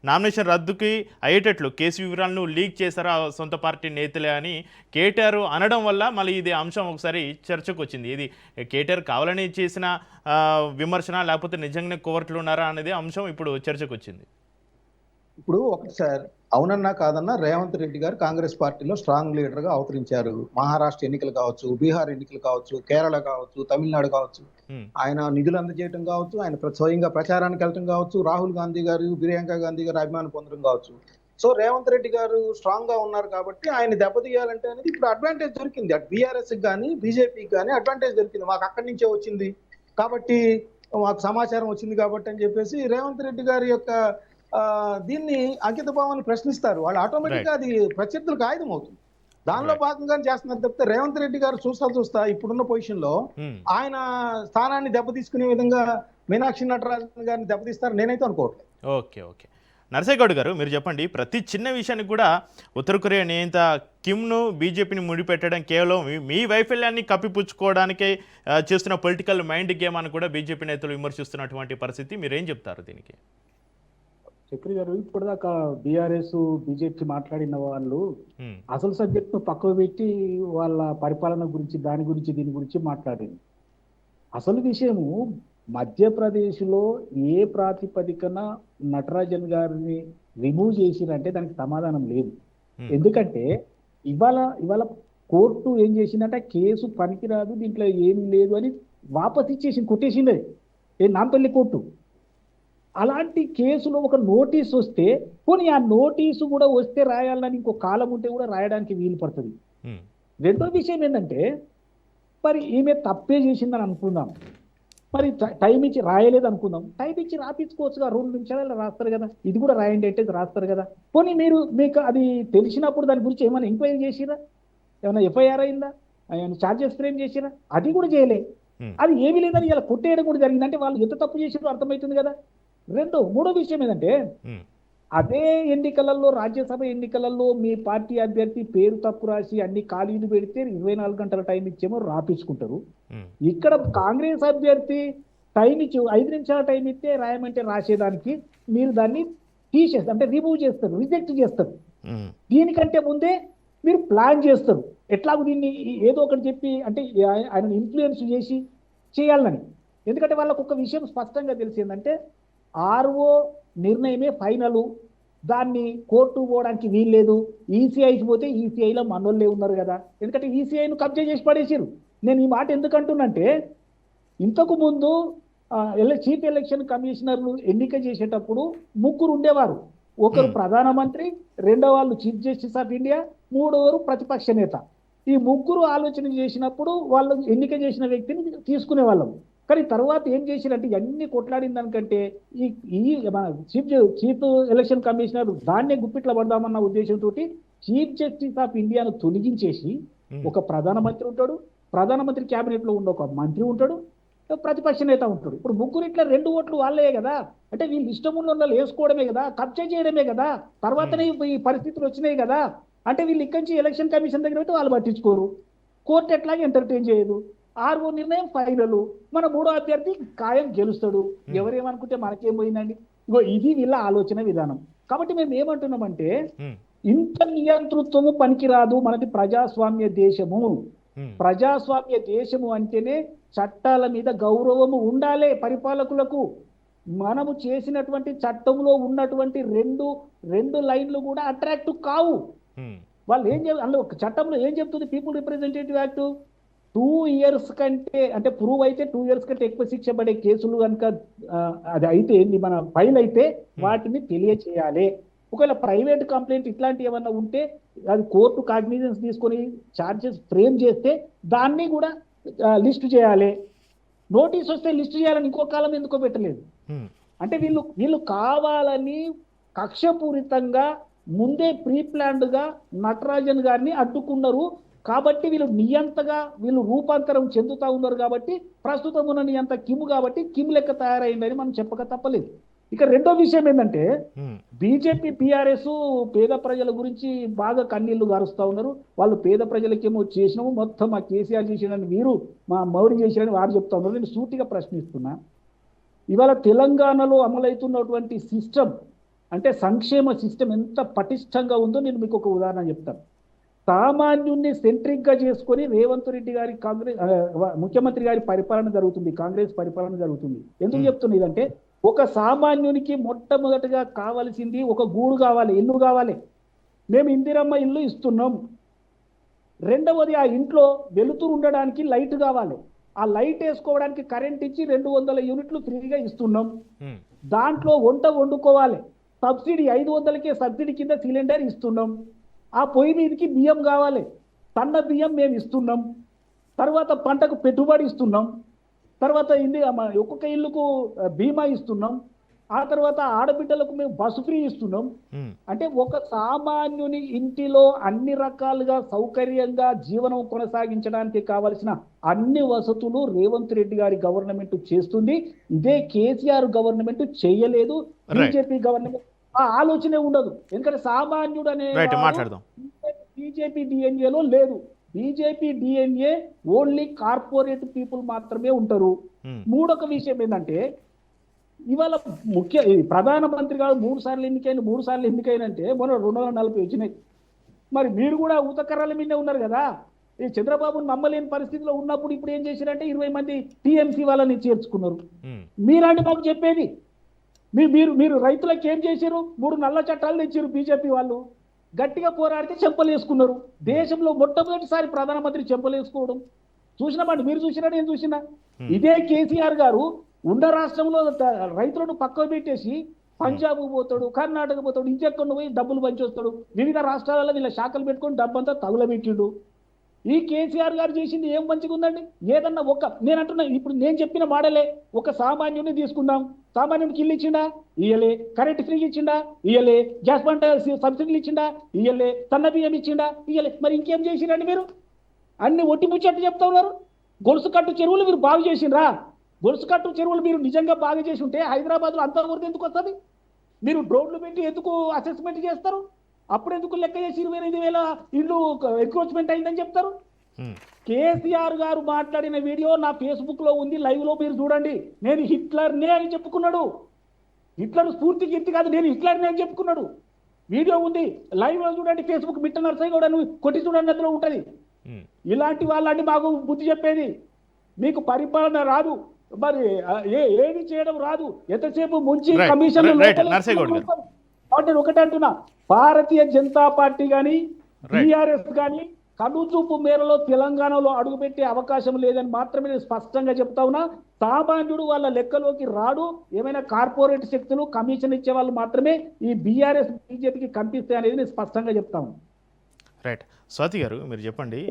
నామినేషన్ రద్దుకి అయ్యేటట్లు కేసు వివరాలను లీక్ చేశారు ఆ సొంత పార్టీ నేతలే అని కేటీఆర్ అనడం వల్ల మళ్ళీ ఇది అంశం ఒకసారి చర్చకు వచ్చింది. ఇది కేటీఆర్ కావాలని చేసిన విమర్శన లేకపోతే నిజంగానే కోవర్ట్లు ఉన్నారా అనేది అంశం ఇప్పుడు చర్చకు వచ్చింది. ఇప్పుడు ఒకటి సార్, అవునన్నా కాదన్నా రేవంత్ రెడ్డి గారు కాంగ్రెస్ పార్టీలో స్ట్రాంగ్ లీడర్ గా అవతరించారు. మహారాష్ట్ర ఎన్నికలు కావచ్చు, బీహార్ ఎన్నికలు కావచ్చు, కేరళ కావచ్చు, తమిళనాడు కావచ్చు, ఆయన నిధులు అందజేయటం కావచ్చు, ఆయన స్వయంగా ప్రచారానికి వెళ్ళటం కావచ్చు, రాహుల్ గాంధీ గారు, ప్రియాంక గాంధీ గారు అభిమానం పొందడం కావచ్చు. సో రేవంత్ రెడ్డి గారు స్ట్రాంగ్ గా ఉన్నారు కాబట్టి ఆయన దెబ్బతీయాలంటే అనేది ఇప్పుడు అడ్వాంటేజ్ దొరికింది. అటు బీఆర్ఎస్ కానీ బీజేపీకి కానీ అడ్వాంటేజ్ దొరికింది. మాకు అక్కడి నుంచే వచ్చింది కాబట్టి, మాకు సమాచారం వచ్చింది కాబట్టి అని చెప్పేసి రేవంత్ రెడ్డి గారి యొక్క దీన్ని అంకిత భావాన్ని ప్రశ్నిస్తారు వాళ్ళు. ఆటోమేటిక్ గా అది ప్రత్యర్థులకు ఆయుధం అవుతుంది. దానిలో భాగంగా చేస్తున్నారు తప్పితే రేవంత్ రెడ్డి గారు చూస్తా ఇప్పుడున్న పొజిషన్ లో ఆయన స్థానాన్ని దెబ్బతీసుకునే విధంగా మీనాక్షి నటరాజన్ గారిని దెబ్బతీస్తారు నేనైతే అనుకోవట్లేదు. ఓకే నరసేగౌడ్ గారు, మీరు చెప్పండి, ప్రతి చిన్న విషయానికి కూడా ఉత్తర కొరియా నేత కిమ్ను బీజేపీని ముడిపెట్టడం కేవలం మీ వైఫల్యాన్ని కప్పిపుచ్చుకోవడానికే చేస్తున్న పొలిటికల్ మైండ్ గేమ్ అని కూడా బీజేపీ నేతలు విమర్శిస్తున్నటువంటి పరిస్థితి, మీరేం చెప్తారు దీనికి? చక్రి గారు, ఇప్పటిదాకా బీఆర్ఎస్ బీజేపీ మాట్లాడిన వాళ్ళు అసలు సబ్జెక్ట్ ను పక్కకు పెట్టి వాళ్ళ పరిపాలన గురించి దీని గురించి మాట్లాడింది. అసలు విషయము మధ్యప్రదేశ్ లో ఏ ప్రాతిపదికన నటరాజన్ గారిని రిమూవ్ చేసిరంటే దానికి సమాధానం లేదు. ఎందుకంటే ఇవాళ కోర్టు ఏం చేసిందంటే కేసు పనికిరాదు, దీంట్లో ఏమీ లేదు అని వాపస్ ఇచ్చేసి కొట్టేసింది నాంపల్లి కోర్టు. అలాంటి కేసులో ఒక నోటీస్ వస్తే పోనీ ఆ నోటీసు కూడా వస్తే రాయాలని ఇంకో కాలం ఉంటే కూడా రాయడానికి వీలు పడుతుంది. రెండో విషయం ఏంటంటే, మరి ఈమె తప్పే చేసిందని అనుకుందాం, మరి టైం ఇచ్చి రాయలేదు అనుకుందాం, టైం ఇచ్చి రాపించుకోవచ్చుగా, 2 నిమిషాలలో రాస్తారు కదా, ఇది కూడా రాయండి అంటే రాస్తారు కదా. పోనీ మీకు అది తెలిసినప్పుడు దాని గురించి ఏమైనా ఎంక్వైరీ చేసిరా, ఏమైనా ఎఫ్ఐఆర్ అయిందా, ఏమైనా ఛార్జెస్ ఫ్రేమ్ చేసిరా? అది కూడా చేయలే. అది ఏమీ లేదని ఇలా కొట్టేయడం కూడా జరిగింది. అంటే వాళ్ళు ఎంత తప్పు చేసిరో అర్థమవుతుంది కదా. మూడో విషయం ఏంటంటే, అదే ఎన్నికలలో రాజ్యసభ ఎన్నికలలో మీ పార్టీ అభ్యర్థి పేరు తప్పు రాసి అన్ని ఖాళీలు పెడితే 24 గంటల టైం ఇచ్చేమో రాపించుకుంటారు. ఇక్కడ కాంగ్రెస్ అభ్యర్థి టైం ఇచ్చి 5 నిమిషాల టైం ఇస్తే రాయమంటే రాసేదానికి మీరు దాన్ని తీసేస్తారు, అంటే రిమూవ్ చేస్తారు, రిజెక్ట్ చేస్తారు. దీనికంటే ముందే మీరు ప్లాన్ చేస్తారు ఎట్లాగో దీన్ని ఏదో ఒకటి చెప్పి, అంటే ఆయన ఇన్ఫ్లుయెన్స్ చేసి చేయాలని. ఎందుకంటే వాళ్ళకు ఒక విషయం స్పష్టంగా తెలిసిందంటే, ఆర్ఓ నిర్ణయమే ఫైనల్, దాన్ని కోర్టు పోవడానికి వీల్లేదు. ఈసీఐకి పోతే ఈసీఐలో మనోళ్ళే ఉన్నారు కదా, ఎందుకంటే ఈసీఐను కబ్జా చేసి పడేసారు. నేను ఈ మాట ఎందుకు అంటున్నంటే, ఇంతకు ముందు చీఫ్ ఎలక్షన్ కమిషనర్లు ఎన్నిక చేసేటప్పుడు 3 ఉండేవారు. ఒకరు ప్రధానమంత్రి, రెండో వాళ్ళు చీఫ్ జస్టిస్ ఆఫ్ ఇండియా, మూడోవారు ప్రతిపక్ష నేత. ఈ 3 ఆలోచన చేసినప్పుడు వాళ్ళు ఎన్నిక చేసిన వ్యక్తిని తీసుకునే వాళ్ళం. కానీ తర్వాత ఏం చేసిరంటే, ఇవన్నీ కొట్లాడిన దానికంటే ఈ చీఫ్ ఎలక్షన్ కమిషనర్ దాన్నే గుప్పిట్ల పడదామన్న ఉద్దేశంతో చీఫ్ జస్టిస్ ఆఫ్ ఇండియాను తొలగించేసి ఒక ప్రధానమంత్రి ఉంటాడు, ప్రధానమంత్రి క్యాబినెట్ లో ఉండే ఒక మంత్రి ఉంటాడు, ప్రతిపక్ష నేత ఉంటాడు. ఇప్పుడు 3 ఇట్లా 2 ఓట్లు వాళ్ళే కదా, అంటే వీళ్ళు ఇష్టం ఉన్న వాళ్ళు వేసుకోవడమే కదా, కబ్జా చేయడమే కదా, తర్వాతనే ఈ పరిస్థితులు వచ్చినాయి కదా. అంటే వీళ్ళు ఇక్కడి నుంచి ఎలక్షన్ కమిషన్ దగ్గర పెట్టి వాళ్ళు పట్టించుకోరు, కోర్టు ఎట్లాగే ఎంటర్టైన్ చేయదు, ఆర్ఓ నిర్ణయం ఫైనల్, మన 3వ అభ్యర్థి ఖాయం గెలుస్తాడు. ఎవరేమనుకుంటే మనకేం పోయిందండి. ఇది వీళ్ళ ఆలోచన విధానం. కాబట్టి మేము ఏమంటున్నామంటే, ఇంత నియంతృత్వము పనికిరాదు, మనది ప్రజాస్వామ్య దేశము. ప్రజాస్వామ్య దేశము అంటేనే చట్టాల మీద గౌరవము ఉండాలి పరిపాలకులకు. మనము చేసినటువంటి చట్టంలో ఉన్నటువంటి రెండు లైన్లు కూడా అట్రాక్టివ్ కావు. వాళ్ళు అందులో చట్టంలో ఏం చెప్తుంది, పీపుల్ రిప్రజెంటేటివ్ యాక్ట్ 2 years కంటే, అంటే ప్రూవ్ అయితే 2 years కంటే ఎక్కువ శిక్ష పడే కేసులు కనుక అది అయితే మన ఫైల్ అయితే వాటిని తెలియచేయాలి. ఒకవేళ ప్రైవేట్ కంప్లైంట్ ఇట్లాంటి ఏమన్నా ఉంటే అది కోర్టు కాగ్నిజెన్స్ తీసుకొని ఛార్జెస్ ఫ్రేమ్ చేస్తే దాన్ని కూడా లిస్ట్ చేయాలి. నోటీస్ వస్తే లిస్ట్ చేయాలని ఇంకో కాలం ఎందుకో పెట్టలేదు. అంటే వీళ్ళు కావాలని కక్షపూరితంగా ముందే ప్రీ ప్లాన్డ్ గా నటరాజన్ గారిని అడ్డుకున్నారు. కాబట్టి వీళ్ళు రూపాంతరం చెందుతా ఉన్నారు. కాబట్టి ప్రస్తుతం ఉన్న నియంత కిమ్ కాబట్టి కిమ్ లెక్క తయారైందని మనం చెప్పక తప్పలేదు. ఇక రెండో విషయం ఏంటంటే ఉమ్, బీజేపీ టీఆర్ఎస్ పేద ప్రజల గురించి బాగా కన్నీళ్లు గారుస్తా ఉన్నారు. వాళ్ళు పేద ప్రజలకేమో చేసినాము, మొత్తం మా కేసీఆర్ చేసినని వీరు, మా మౌడి చేసినని వారు చెప్తా ఉన్నారు. నేను సూటిగా ప్రశ్నిస్తున్నా, ఇవాళ తెలంగాణలో అమలవుతున్నటువంటి సిస్టమ్ అంటే సంక్షేమ సిస్టమ్ ఎంత పటిష్టంగా ఉందో నేను మీకు ఒక ఉదాహరణ చెప్తాను. సామాన్యుణ్ణి సెంట్రిక్ గా చేసుకొని రేవంత్ రెడ్డి గారి కాంగ్రెస్ ముఖ్యమంత్రి గారి పరిపాలన జరుగుతుంది, కాంగ్రెస్ పరిపాలన జరుగుతుంది. ఎందుకు చెప్తున్నా ఇదంటే, ఒక సామాన్యునికి మొట్టమొదటిగా కావాల్సింది ఒక గూడు కావాలి, ఇల్లు కావాలి. మేము ఇందిరమ్మ ఇల్లు ఇస్తున్నాం. రెండవది ఆ ఇంట్లో వెలుతురు ఉండడానికి లైట్ కావాలి. ఆ లైట్ వేసుకోవడానికి కరెంట్ ఇచ్చి 200 యూనిట్లు ఫ్రీగా ఇస్తున్నాం. ఉమ్, దాంట్లో వంట వండుకోవాలి. సబ్సిడీ 500కే సబ్సిడీ కింద సిలిండర్ ఇస్తున్నాం. ఆ పొయ్యి మీదకి బియ్యం కావాలి, సన్న బియ్యం మేము ఇస్తున్నాం. తర్వాత పంటకు పెట్టుబడి ఇస్తున్నాం. తర్వాత ఒక్కొక్క ఇల్లుకు బీమా ఇస్తున్నాం. ఆ తర్వాత ఆడబిడ్డలకు మేము బస్సు ఫ్రీ ఇస్తున్నాం. ఉమ్, అంటే ఒక సామాన్యుని ఇంటిలో అన్ని రకాలుగా సౌకర్యంగా జీవనం కొనసాగించడానికి కావలసిన అన్ని వసతులు రేవంత్ రెడ్డి గారి గవర్నమెంట్ చేస్తుంది. ఇదే కేసీఆర్ గవర్నమెంట్ చేయలేదు. బీజేపీ గవర్నమెంట్ ఆ ఆలోచనే ఉండదు. ఎందుకంటే సామాన్యుడు అనే మాట్లాడదాం. బీజేపీ డిఎన్ఏలో లేదు. BJP DNA only corporate people మాత్రమే ఉంటారు. మూడొక విషయం ఏంటంటే, ఇవాళ ప్రధానమంత్రి గారు 3 సార్లు ఎన్నికైనంటే మొన్న 240 వచ్చినాయి. మరి మీరు కూడా ఊతకర్రల మీదే ఉన్నారు కదా. ఈ చంద్రబాబును నమ్మలేని పరిస్థితిలో ఉన్నప్పుడు ఇప్పుడు ఏం చేశారంటే 20 మంది టీఎంసీ వాళ్ళని చేర్చుకున్నారు. మీలాంటి మాకు చెప్పేది, మీరు రైతులకు ఏం చేశారు? 3 నల్ల చట్టాలు తెచ్చారు బీజేపీ వాళ్ళు. గట్టిగా పోరాడితే చెంపలు వేసుకున్నారు. దేశంలో మొట్టమొదటిసారి ప్రధానమంత్రి చెంపలు వేసుకోవడం చూసినామండి. మీరు చూసినా, నేను చూసినా. ఇదే కేసీఆర్ గారు ఉండ రాష్ట్రంలో రైతులను పక్కకు పెట్టేసి పంజాబ్ పోతాడు, కర్ణాటక పోతాడు, ఇంకెక్కడ పోయి డబ్బులు పంచొస్తాడు. వివిధ రాష్ట్రాలలో వీళ్ళ శాఖలు పెట్టుకొని డబ్బంతా తగులబెట్టిండు. ఈ కేసీఆర్ గారు చేసింది ఏం మంచిగా ఉందండి? ఏదన్నా నేను అంటున్నా, ఇప్పుడు నేను చెప్పిన మాడలే. ఒక సామాన్యుని తీసుకుందాం. సామాన్యునికి ఇల్లు ఇచ్చిండా? ఇయ్యలే. కరెంట్ ఫ్రీ ఇచ్చిండా? ఇయ్యలే. గ్యాస్ పంట సబ్సిడీలు ఇచ్చిండా? ఇయ్యలే. సన్న బియ్యం ఇచ్చిండా? ఇయ్యలే. మరి ఇంకేం చేసిరండి మీరు? అన్ని ఒట్టి ముచ్చట్టు చెప్తా ఉన్నారు. గొలుసు కట్టు చెరువులు మీరు బాగు చేసిండ్రా? గొలుసు కట్టు చెరువులు మీరు నిజంగా బాగా చేసి ఉంటే హైదరాబాద్లో అంత వరకు ఎందుకు వస్తుంది? మీరు డ్రోన్లు పెట్టి ఎందుకు అసెస్మెంట్ చేస్తారు? అప్పుడు ఎందుకు లెక్క చేసి 25,000 ఇల్లు ఎన్క్రోచ్మెంట్ అయిందని చెప్తారు? కేసీఆర్ గారు మాట్లాడిన వీడియో నా ఫేస్బుక్ లో ఉంది, లైవ్ లో మీరు చూడండి. నేను హిట్లర్నే అని చెప్పుకున్నాడు. హిట్లర్ స్ఫూర్తి కీర్తి కాదు, నేను హిట్లర్నే అని చెప్పుకున్నాడు. వీడియో ఉంది, లైవ్ లో చూడండి. ఫేస్బుక్ మిట్ట నర్సయ్య కూడా కొట్టి చూడండి, అందులో ఉంటది. ఇలాంటి వాళ్ళంటే మాకు బుద్ధి చెప్పేది. మీకు పరిపాలన రాదు, మరి ఏది చేయడం రాదు. ఎంతసేపు ముంచి కమిషన్ నేను ఒకటే అంటున్నా, భారతీయ జనతా పార్టీ కానీ టీఆర్ఎస్ కానీ కనుచూపు మేరలో తెలంగాణలో అడుగుపెట్టే అవకాశం లేదని మాత్రమే నేను స్పష్టంగా చెప్తా ఉన్నా. సామాన్యుడు వాళ్ళ లెక్కలోకి రాడు. ఏమైనా కార్పొరేట్ శక్తులు కమిషన్ ఇచ్చే వాళ్ళు మాత్రమే ఈ బీఆర్ఎస్ బీజేపీకి కనిపిస్తాయి అనేది నేను స్పష్టంగా చెప్తాను. రైట్. స్వాతి గారు, మీరు చెప్పండి.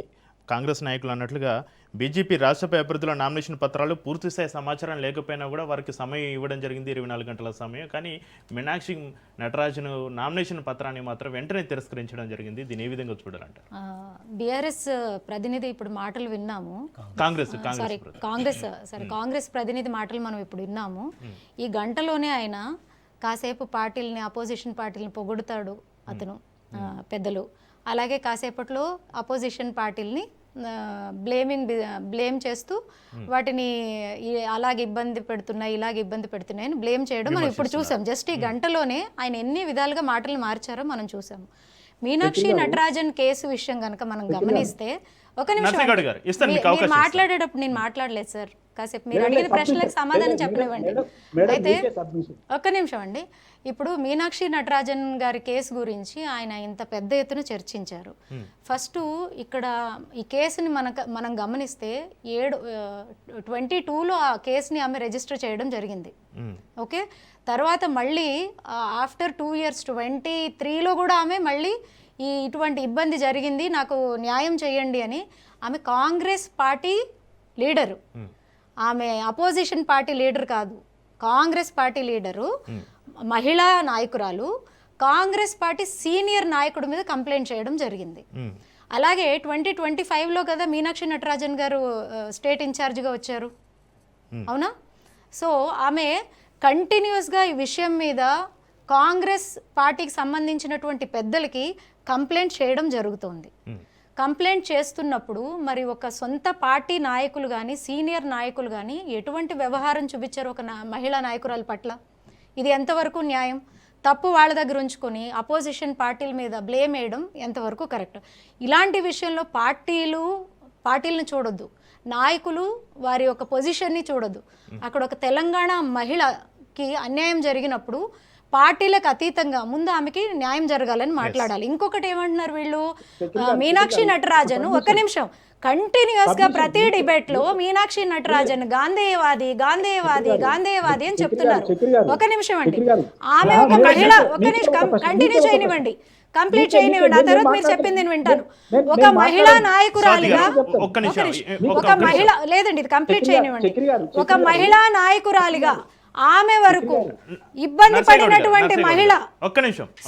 కాంగ్రెస్ నాయకులు అన్నట్లుగా బీజేపీ రాష్ట్రపతి అభ్యర్థుల నామినేషన్ పత్రాలు పూర్తిస్థాయి సమాచారం లేకపోయినా కూడా వారికి సమయం ఇవ్వడం జరిగింది, 24 గంటల సమయం. కానీ మీనాక్షి నటరాజన్ నామినేషన్ పత్రాన్ని మాత్రం వెంటనే తిరస్కరించడం జరిగింది. దీని ఏ విధంగా చూడాలంటారు? బీఆర్ఎస్ ప్రతినిధి ఇప్పుడు మాటలు విన్నాము. కాంగ్రెస్ ప్రతినిధి మాటలు మనం ఇప్పుడు విన్నాము. ఈ గంటలోనే ఆయన కాసేపు పార్టీలని, అపోజిషన్ పార్టీలని పొగుడుతాడు అతను, పెద్దలు. అలాగే కాసేపట్లో అపోజిషన్ పార్టీలని బ్లేమ్ చేస్తూ వాటిని అలాగే ఇబ్బంది పెడుతున్నాయి, ఇలాగ ఇబ్బంది పెడుతున్నాయి అని బ్లేమ్ చేయడం మనం ఇప్పుడు చూసాం. జస్ట్ ఈ గంటలోనే ఆయన ఎన్ని విధాలుగా మాటలు మార్చారో మనం చూసాము. మీనాక్షి నటరాజన్ కేసు విషయం కనుక మనం గమనిస్తే, ఒక నిమిషం మాట్లాడేటప్పుడు నేను మాట్లాడలేదు సార్, కాసేపు మీరు అడిగిన ప్రశ్నలకు సమాధానం చెప్పనివ్వండి. అయితే ఒక్క నిమిషం అండి. ఇప్పుడు మీనాక్షి నటరాజన్ గారి కేసు గురించి ఆయన ఇంత పెద్ద ఎత్తున చర్చించారు. ఫస్ట్ ఇక్కడ ఈ కేసుని మనం గమనిస్తే 2022లో ఆ కేసుని ఆమె రిజిస్టర్ చేయడం జరిగింది. ఓకే, తర్వాత మళ్ళీ ఆఫ్టర్ 2 years 23లో కూడా ఆమె మళ్ళీ ఇటువంటి ఇబ్బంది జరిగింది, నాకు న్యాయం చేయండి అని ఆమె కాంగ్రెస్ పార్టీ లీడరు, ఆమె అపోజిషన్ పార్టీ లీడర్ కాదు, కాంగ్రెస్ పార్టీ లీడరు, మహిళా నాయకురాలు, కాంగ్రెస్ పార్టీ సీనియర్ నాయకుడి మీద కంప్లైంట్ చేయడం జరిగింది. అలాగే 2025లో కదా మీనాక్షి నటరాజన్ గారు స్టేట్ ఇన్ఛార్జ్గా వచ్చారు, అవునా? సో ఆమె కంటిన్యూస్గా ఈ విషయం మీద కాంగ్రెస్ పార్టీకి సంబంధించినటువంటి పెద్దలకి కంప్లైంట్ చేయడం జరుగుతోంది. కంప్లైంట్ చేస్తున్నప్పుడు మరి ఒక సొంత పార్టీ నాయకులు కానీ సీనియర్ నాయకులు కానీ ఎటువంటి వ్యవహారం చూపించారు ఒక మహిళా నాయకురాల పట్ల? ఇది ఎంతవరకు న్యాయం? తప్పు వాళ్ళ దగ్గర ఉంచుకొని అపోజిషన్ పార్టీల మీద బ్లేమ్ వేయడం ఎంతవరకు కరెక్ట్? ఇలాంటి విషయంలో పార్టీలను చూడొద్దు, నాయకులు వారి యొక్క పొజిషన్ని చూడొద్దు. అక్కడ ఒక తెలంగాణ మహిళకి అన్యాయం జరిగినప్పుడు పార్టీలకు అతీతంగా ముందు ఆమెకి న్యాయం జరగాలని మాట్లాడాలి. ఇంకొకటి ఏమంటున్నారు వీళ్ళు, మీనాక్షి నటరాజన్, ఒక్క నిమిషం, కంటిన్యూస్ గా ప్రతి డిబేట్ లో మీనాక్షి నటరాజన్ గాంధేయవాది అని చెప్తున్నారు. ఒక నిమిషం అండి, ఆమె ఒక మహిళ, ఒక్క నిమిషం కంటిన్యూ చేయనివ్వండి, కంప్లీట్ చేయనివ్వండి, ఆ తర్వాత మీరు చెప్పింది నేను వింటాను. ఒక మహిళా నాయకురాలిగా, ఒక మహిళ, లేదండి ఇది కంప్లీట్ చేయనివ్వండి, ఒక మహిళా నాయకురాలిగా ఆమె వరకు ఇబ్బంది పడినటువంటి మహిళ,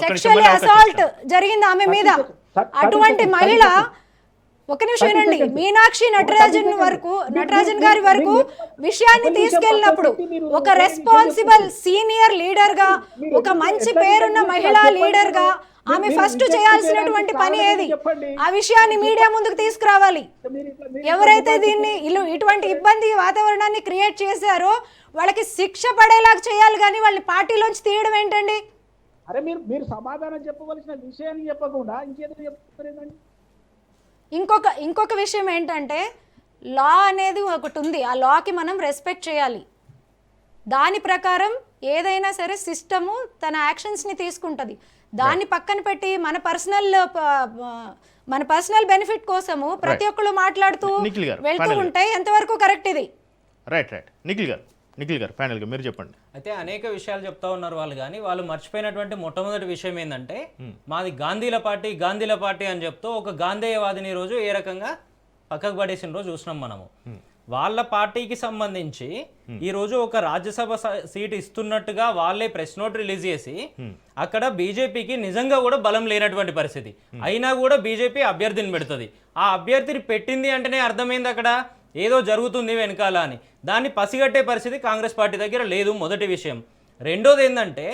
సెక్షువల్ అసాల్ట్ జరిగింది ఆమె మీద, అటువంటి మహిళ, ఒక నిమిషం వినండి, మీనాక్షి నటరాజన్ గారి వరకు విషయాన్ని తీసుకెళ్ళినప్పుడు ఒక రెస్పాన్సిబుల్ సీనియర్ లీడర్ గా, ఒక మంచి పేరున్న మహిళా లీడర్ గా ఆమె ఫస్ట్ చేయాల్సినటువంటి పని ఏది? ఆ విషయాన్ని మీడియా ముందుకు తీసుకురావాలి. ఎవరైతే దీన్ని ఇటువంటి ఇబ్బంది వాతావరణాన్ని క్రియేట్ చేశారో వాళ్ళకి శిక్ష పడేలాగా చేయాలి, కానీ వాళ్ళని పార్టీలోంచి తీయడం ఏంటండి? అరే మీరు సమాధానం చెప్పవలసిన విషయాన్ని చెప్పకుండా ఇంకేదో చెప్తారేంటండి? ఇంకొక విషయం ఏంటంటే, లా అనేది ఒకటి ఉంది, ఆ లాకి మనం రెస్పెక్ట్ చేయాలి. దాని ప్రకారం ఏదైనా సరే సిస్టము తన యాక్షన్స్ని తీసుకుంటుంది. దాన్ని పక్కన పెట్టి మన పర్సనల్ బెనిఫిట్ కోసము ప్రతి ఒక్కరు మాట్లాడుతూ వెళ్తూ ఉంటే ఎంతవరకు కరెక్ట్ ఇది? రైట్ నిఖిల్ గారు ఫైనల్ గా మీరు చెప్పండి. అయితే అనేక విషయాలు చెప్తా ఉన్నారు వాళ్ళు, కానీ వాళ్ళు మర్చిపోయినటువంటి మొట్టమొదటి విషయం ఏంటంటే, మాది గాంధీల పార్టీ అని చెప్తూ ఒక గాంధేయవాదిని రోజు ఏ రకంగా పక్కకు పడేసిన రోజు చూసినాం మనము. వాళ్ళ పార్టీకి సంబంధించి ఈ రోజు ఒక రాజ్యసభ సీట్ ఇస్తున్నట్టుగా వాళ్ళే ప్రెస్ నోట్ రిలీజ్ చేసి అక్కడ బీజేపీకి నిజంగా కూడా బలం లేనటువంటి పరిస్థితి అయినా కూడా బీజేపీ అభ్యర్థిని పెడుతుంది. ఆ అభ్యర్థిని పెట్టింది అంటేనే అర్థమైంది అక్కడ ఏదో జరుగుతుంది వెనకాల అని. దాన్ని పసిగట్టే పరిస్థితి కాంగ్రెస్ పార్టీ దగ్గర లేదు, మొదటి విషయం. రెండోది ఏంటంటే,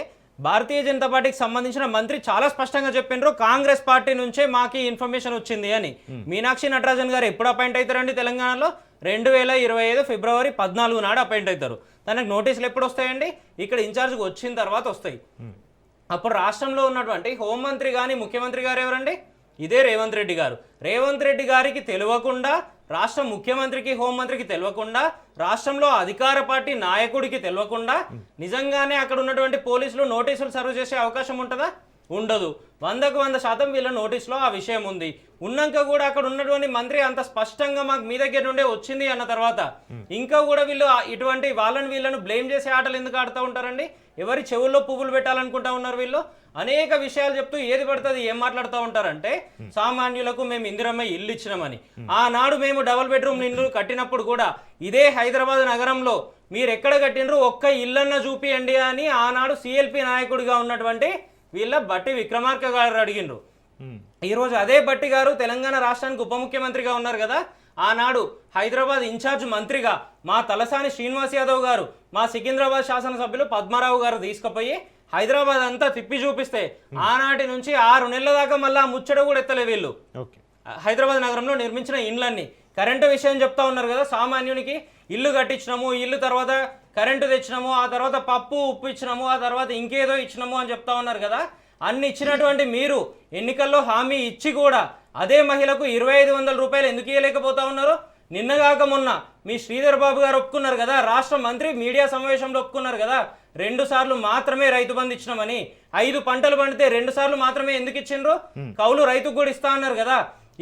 భారతీయ జనతా పార్టీకి సంబంధించిన మంత్రి చాలా స్పష్టంగా చెప్పినారు, కాంగ్రెస్ పార్టీ నుంచే మాకు ఇన్ఫర్మేషన్ వచ్చింది అని. మీనాక్షి నటరాజన్ గారు ఎప్పుడు అపాయింట్ అవుతారండి తెలంగాణలో? 2025 ఫిబ్రవరి 14 నాడు అపాయింట్ అవుతారు. తనకు నోటీసులు ఎప్పుడు వస్తాయండి? ఇక్కడ ఇన్ఛార్జ్కి వచ్చిన తర్వాత వస్తాయి. అప్పుడు రాష్ట్రంలో ఉన్నటువంటి హోంమంత్రి కానీ ముఖ్యమంత్రి గారు ఎవరండి? ఇదే రేవంత్ రెడ్డి గారు. రేవంత్ రెడ్డి గారికి తెలియకుండా, రాష్ట్ర ముఖ్యమంత్రికి హోంమంత్రికి తెలియకుండా, రాష్ట్రంలో అధికార పార్టీ నాయకుడికి తెలియకుండా నిజంగానే అక్కడ ఉన్నటువంటి పోలీసులు నోటీసులు సర్వ్ చేసే అవకాశం ఉంటుందా? ఉండదు. 100కు 100% వీళ్ళ నోటీసులో ఆ విషయం ఉంది. ఉన్నాక కూడా అక్కడ ఉన్నటువంటి మంత్రి అంత స్పష్టంగా మాకు మీ దగ్గర నుండే వచ్చింది అన్న తర్వాత ఇంకా కూడా వీళ్ళు ఇటువంటి వీళ్ళను బ్లేమ్ చేసే ఆటలు ఎందుకు ఆడుతూ ఉంటారండి? ఎవరి చెవుల్లో పువ్వులు పెట్టాలనుకుంటా ఉన్నారు వీళ్ళు? అనేక విషయాలు చెప్తూ ఏది పడుతుంది ఏం మాట్లాడుతూ ఉంటారంటే, సామాన్యులకు మేము ఇందిరమ్మ ఇల్లు ఇచ్చినామని. ఆనాడు మేము డబుల్ బెడ్రూమ్ ఇల్లు కట్టినప్పుడు కూడా ఇదే హైదరాబాద్ నగరంలో మీరు ఎక్కడ కట్టినరు ఒక్క ఇల్లన్న చూపియండి అని ఆనాడు సిఎల్పి నాయకుడిగా ఉన్నటువంటి వీళ్ళ బట్టి విక్రమార్క గారు అడిగినరు. ఈరోజు అదే బట్టి గారు తెలంగాణ రాష్ట్రానికి ఉప ముఖ్యమంత్రిగా ఉన్నారు కదా. ఆనాడు హైదరాబాద్ ఇన్ఛార్జ్ మంత్రిగా మా తలసాని శ్రీనివాస్ యాదవ్ గారు, మా సికింద్రాబాద్ శాసనసభ్యులు పద్మారావు గారు తీసుకుపోయి హైదరాబాద్ అంతా తిప్పి చూపిస్తే ఆనాటి నుంచి 6 నెలల దాకా మళ్ళీ ముచ్చట కూడా ఎత్తలే వీళ్ళు. హైదరాబాద్ నగరంలో నిర్మించిన ఇండ్లన్నీ. కరెంటు విషయం చెప్తా ఉన్నారు కదా, సామాన్యునికి ఇల్లు కట్టించినాము, ఇల్లు తర్వాత కరెంటు తెచ్చినాము, ఆ తర్వాత పప్పు ఉప్పు ఇచ్చినాము, ఆ తర్వాత ఇంకేదో ఇచ్చినాము అని చెప్తా ఉన్నారు కదా. అన్ని ఇచ్చినటువంటి మీరు ఎన్నికల్లో హామీ ఇచ్చి కూడా అదే మహిళకు 2500 రూపాయలు ఎందుకు ఇవ్వలేకపోతా ఉన్నారు? నిన్నగాక మొన్న మీ శ్రీధర్ బాబు గారు ఒప్పుకున్నారు కదా, రాష్ట్ర మంత్రి మీడియా సమావేశంలో ఒప్పుకున్నారు కదా, 2 సార్లు మాత్రమే రైతు బంధు ఇచ్చినామని. 5 పంటలు పండితే 2 సార్లు మాత్రమే ఎందుకు ఇచ్చిండ్రు? కౌలు రైతుకు కూడా ఇస్తా అన్నారు కదా.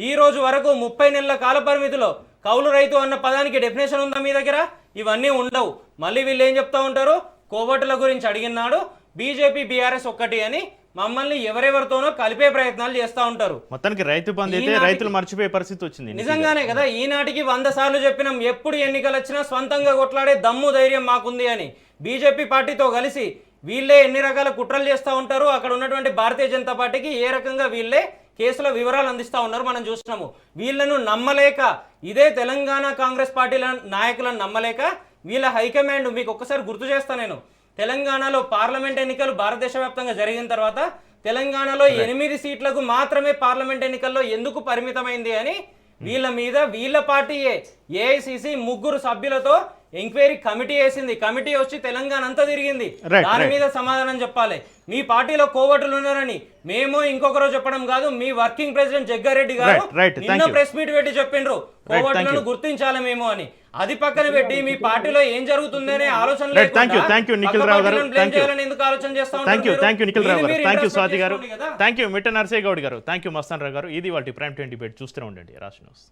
ఈ రోజు వరకు 30 నెలల కాల పరిమితిలో కౌలు రైతు అన్న పదానికి డెఫినేషన్ ఉందా మీ దగ్గర? ఇవన్నీ ఉండవు. మళ్ళీ వీళ్ళు ఏం చెప్తా ఉంటారు? కోవట్ల గురించి అడిగినాడు బీజేపీ బీఆర్ఎస్ ఒక్కటి అని మమ్మల్ని ఎవరెవరితోనో కలిపే ప్రయత్నాలు చేస్తూ ఉంటారు. మొత్తానికి రైతు బంధు అయితే రైతులు మర్చిపోయే పరిస్థితి వచ్చింది. నిజంగానే కదా, ఈనాటికి 100 సార్లు చెప్పినాం ఎప్పుడు ఎన్నికలు వచ్చినా స్వంతంగా కొట్లాడే దమ్ము ధైర్యం మాకుంది అని. బీజేపీ పార్టీతో కలిసి వీళ్ళే ఎన్ని రకాల కుట్రలు చేస్తూ ఉంటారు. అక్కడ ఉన్నటువంటి భారతీయ జనతా పార్టీకి ఏ రకంగా వీళ్ళే కేసుల వివరాలు అందిస్తూ ఉన్నారు మనం చూసినాము. వీళ్ళను నమ్మలేక, ఇదే తెలంగాణ కాంగ్రెస్ పార్టీల నాయకులను నమ్మలేక వీళ్ళ హైకమాండ్, మీకు ఒక్కసారి గుర్తు చేస్తా నేను, తెలంగాణలో పార్లమెంట్ ఎన్నికలు భారతదేశ వ్యాప్తంగా జరిగిన తర్వాత తెలంగాణలో 8 సీట్లకు మాత్రమే పార్లమెంట్ ఎన్నికల్లో ఎందుకు పరిమితమైంది అని వీళ్ళ మీద వీళ్ళ పార్టీయే ఏఐసిసి 3 సభ్యులతో ఎంక్వైరీ కమిటీ వేసింది. కమిటీ వచ్చి తెలంగాణ అంతా తిరిగింది. దాని మీద సమాధానం చెప్పాలి. మీ పార్టీలో కోవటులు ఉన్నారని మేము ఇంకొకరు చెప్పడం కాదు, మీ వర్కింగ్ ప్రెసిడెంట్ జగ్గారెడ్డి గారు నిన్న ప్రెస్ మీట్ పెట్టి చెప్పిండ్రు కోవటులను గుర్తించాలి మేము అని. అది పక్కన పెట్టి మీ పార్టీలో ఏం జరుగుతుంది అనే ఆలోచన ఎందుకు ఆలోచన చేస్తా స్వాతి గారు, థ్యాంక్ యూ మిట్ట నరసయ్య గౌడ్ గారు, థ్యాంక్ యూ మస్తాన్ రావు గారు. ఇది వాటి ప్రైమ్ 20 డిబేట్ చూస్తూనే ఉండండి రాష్ట్ర న్యూస్.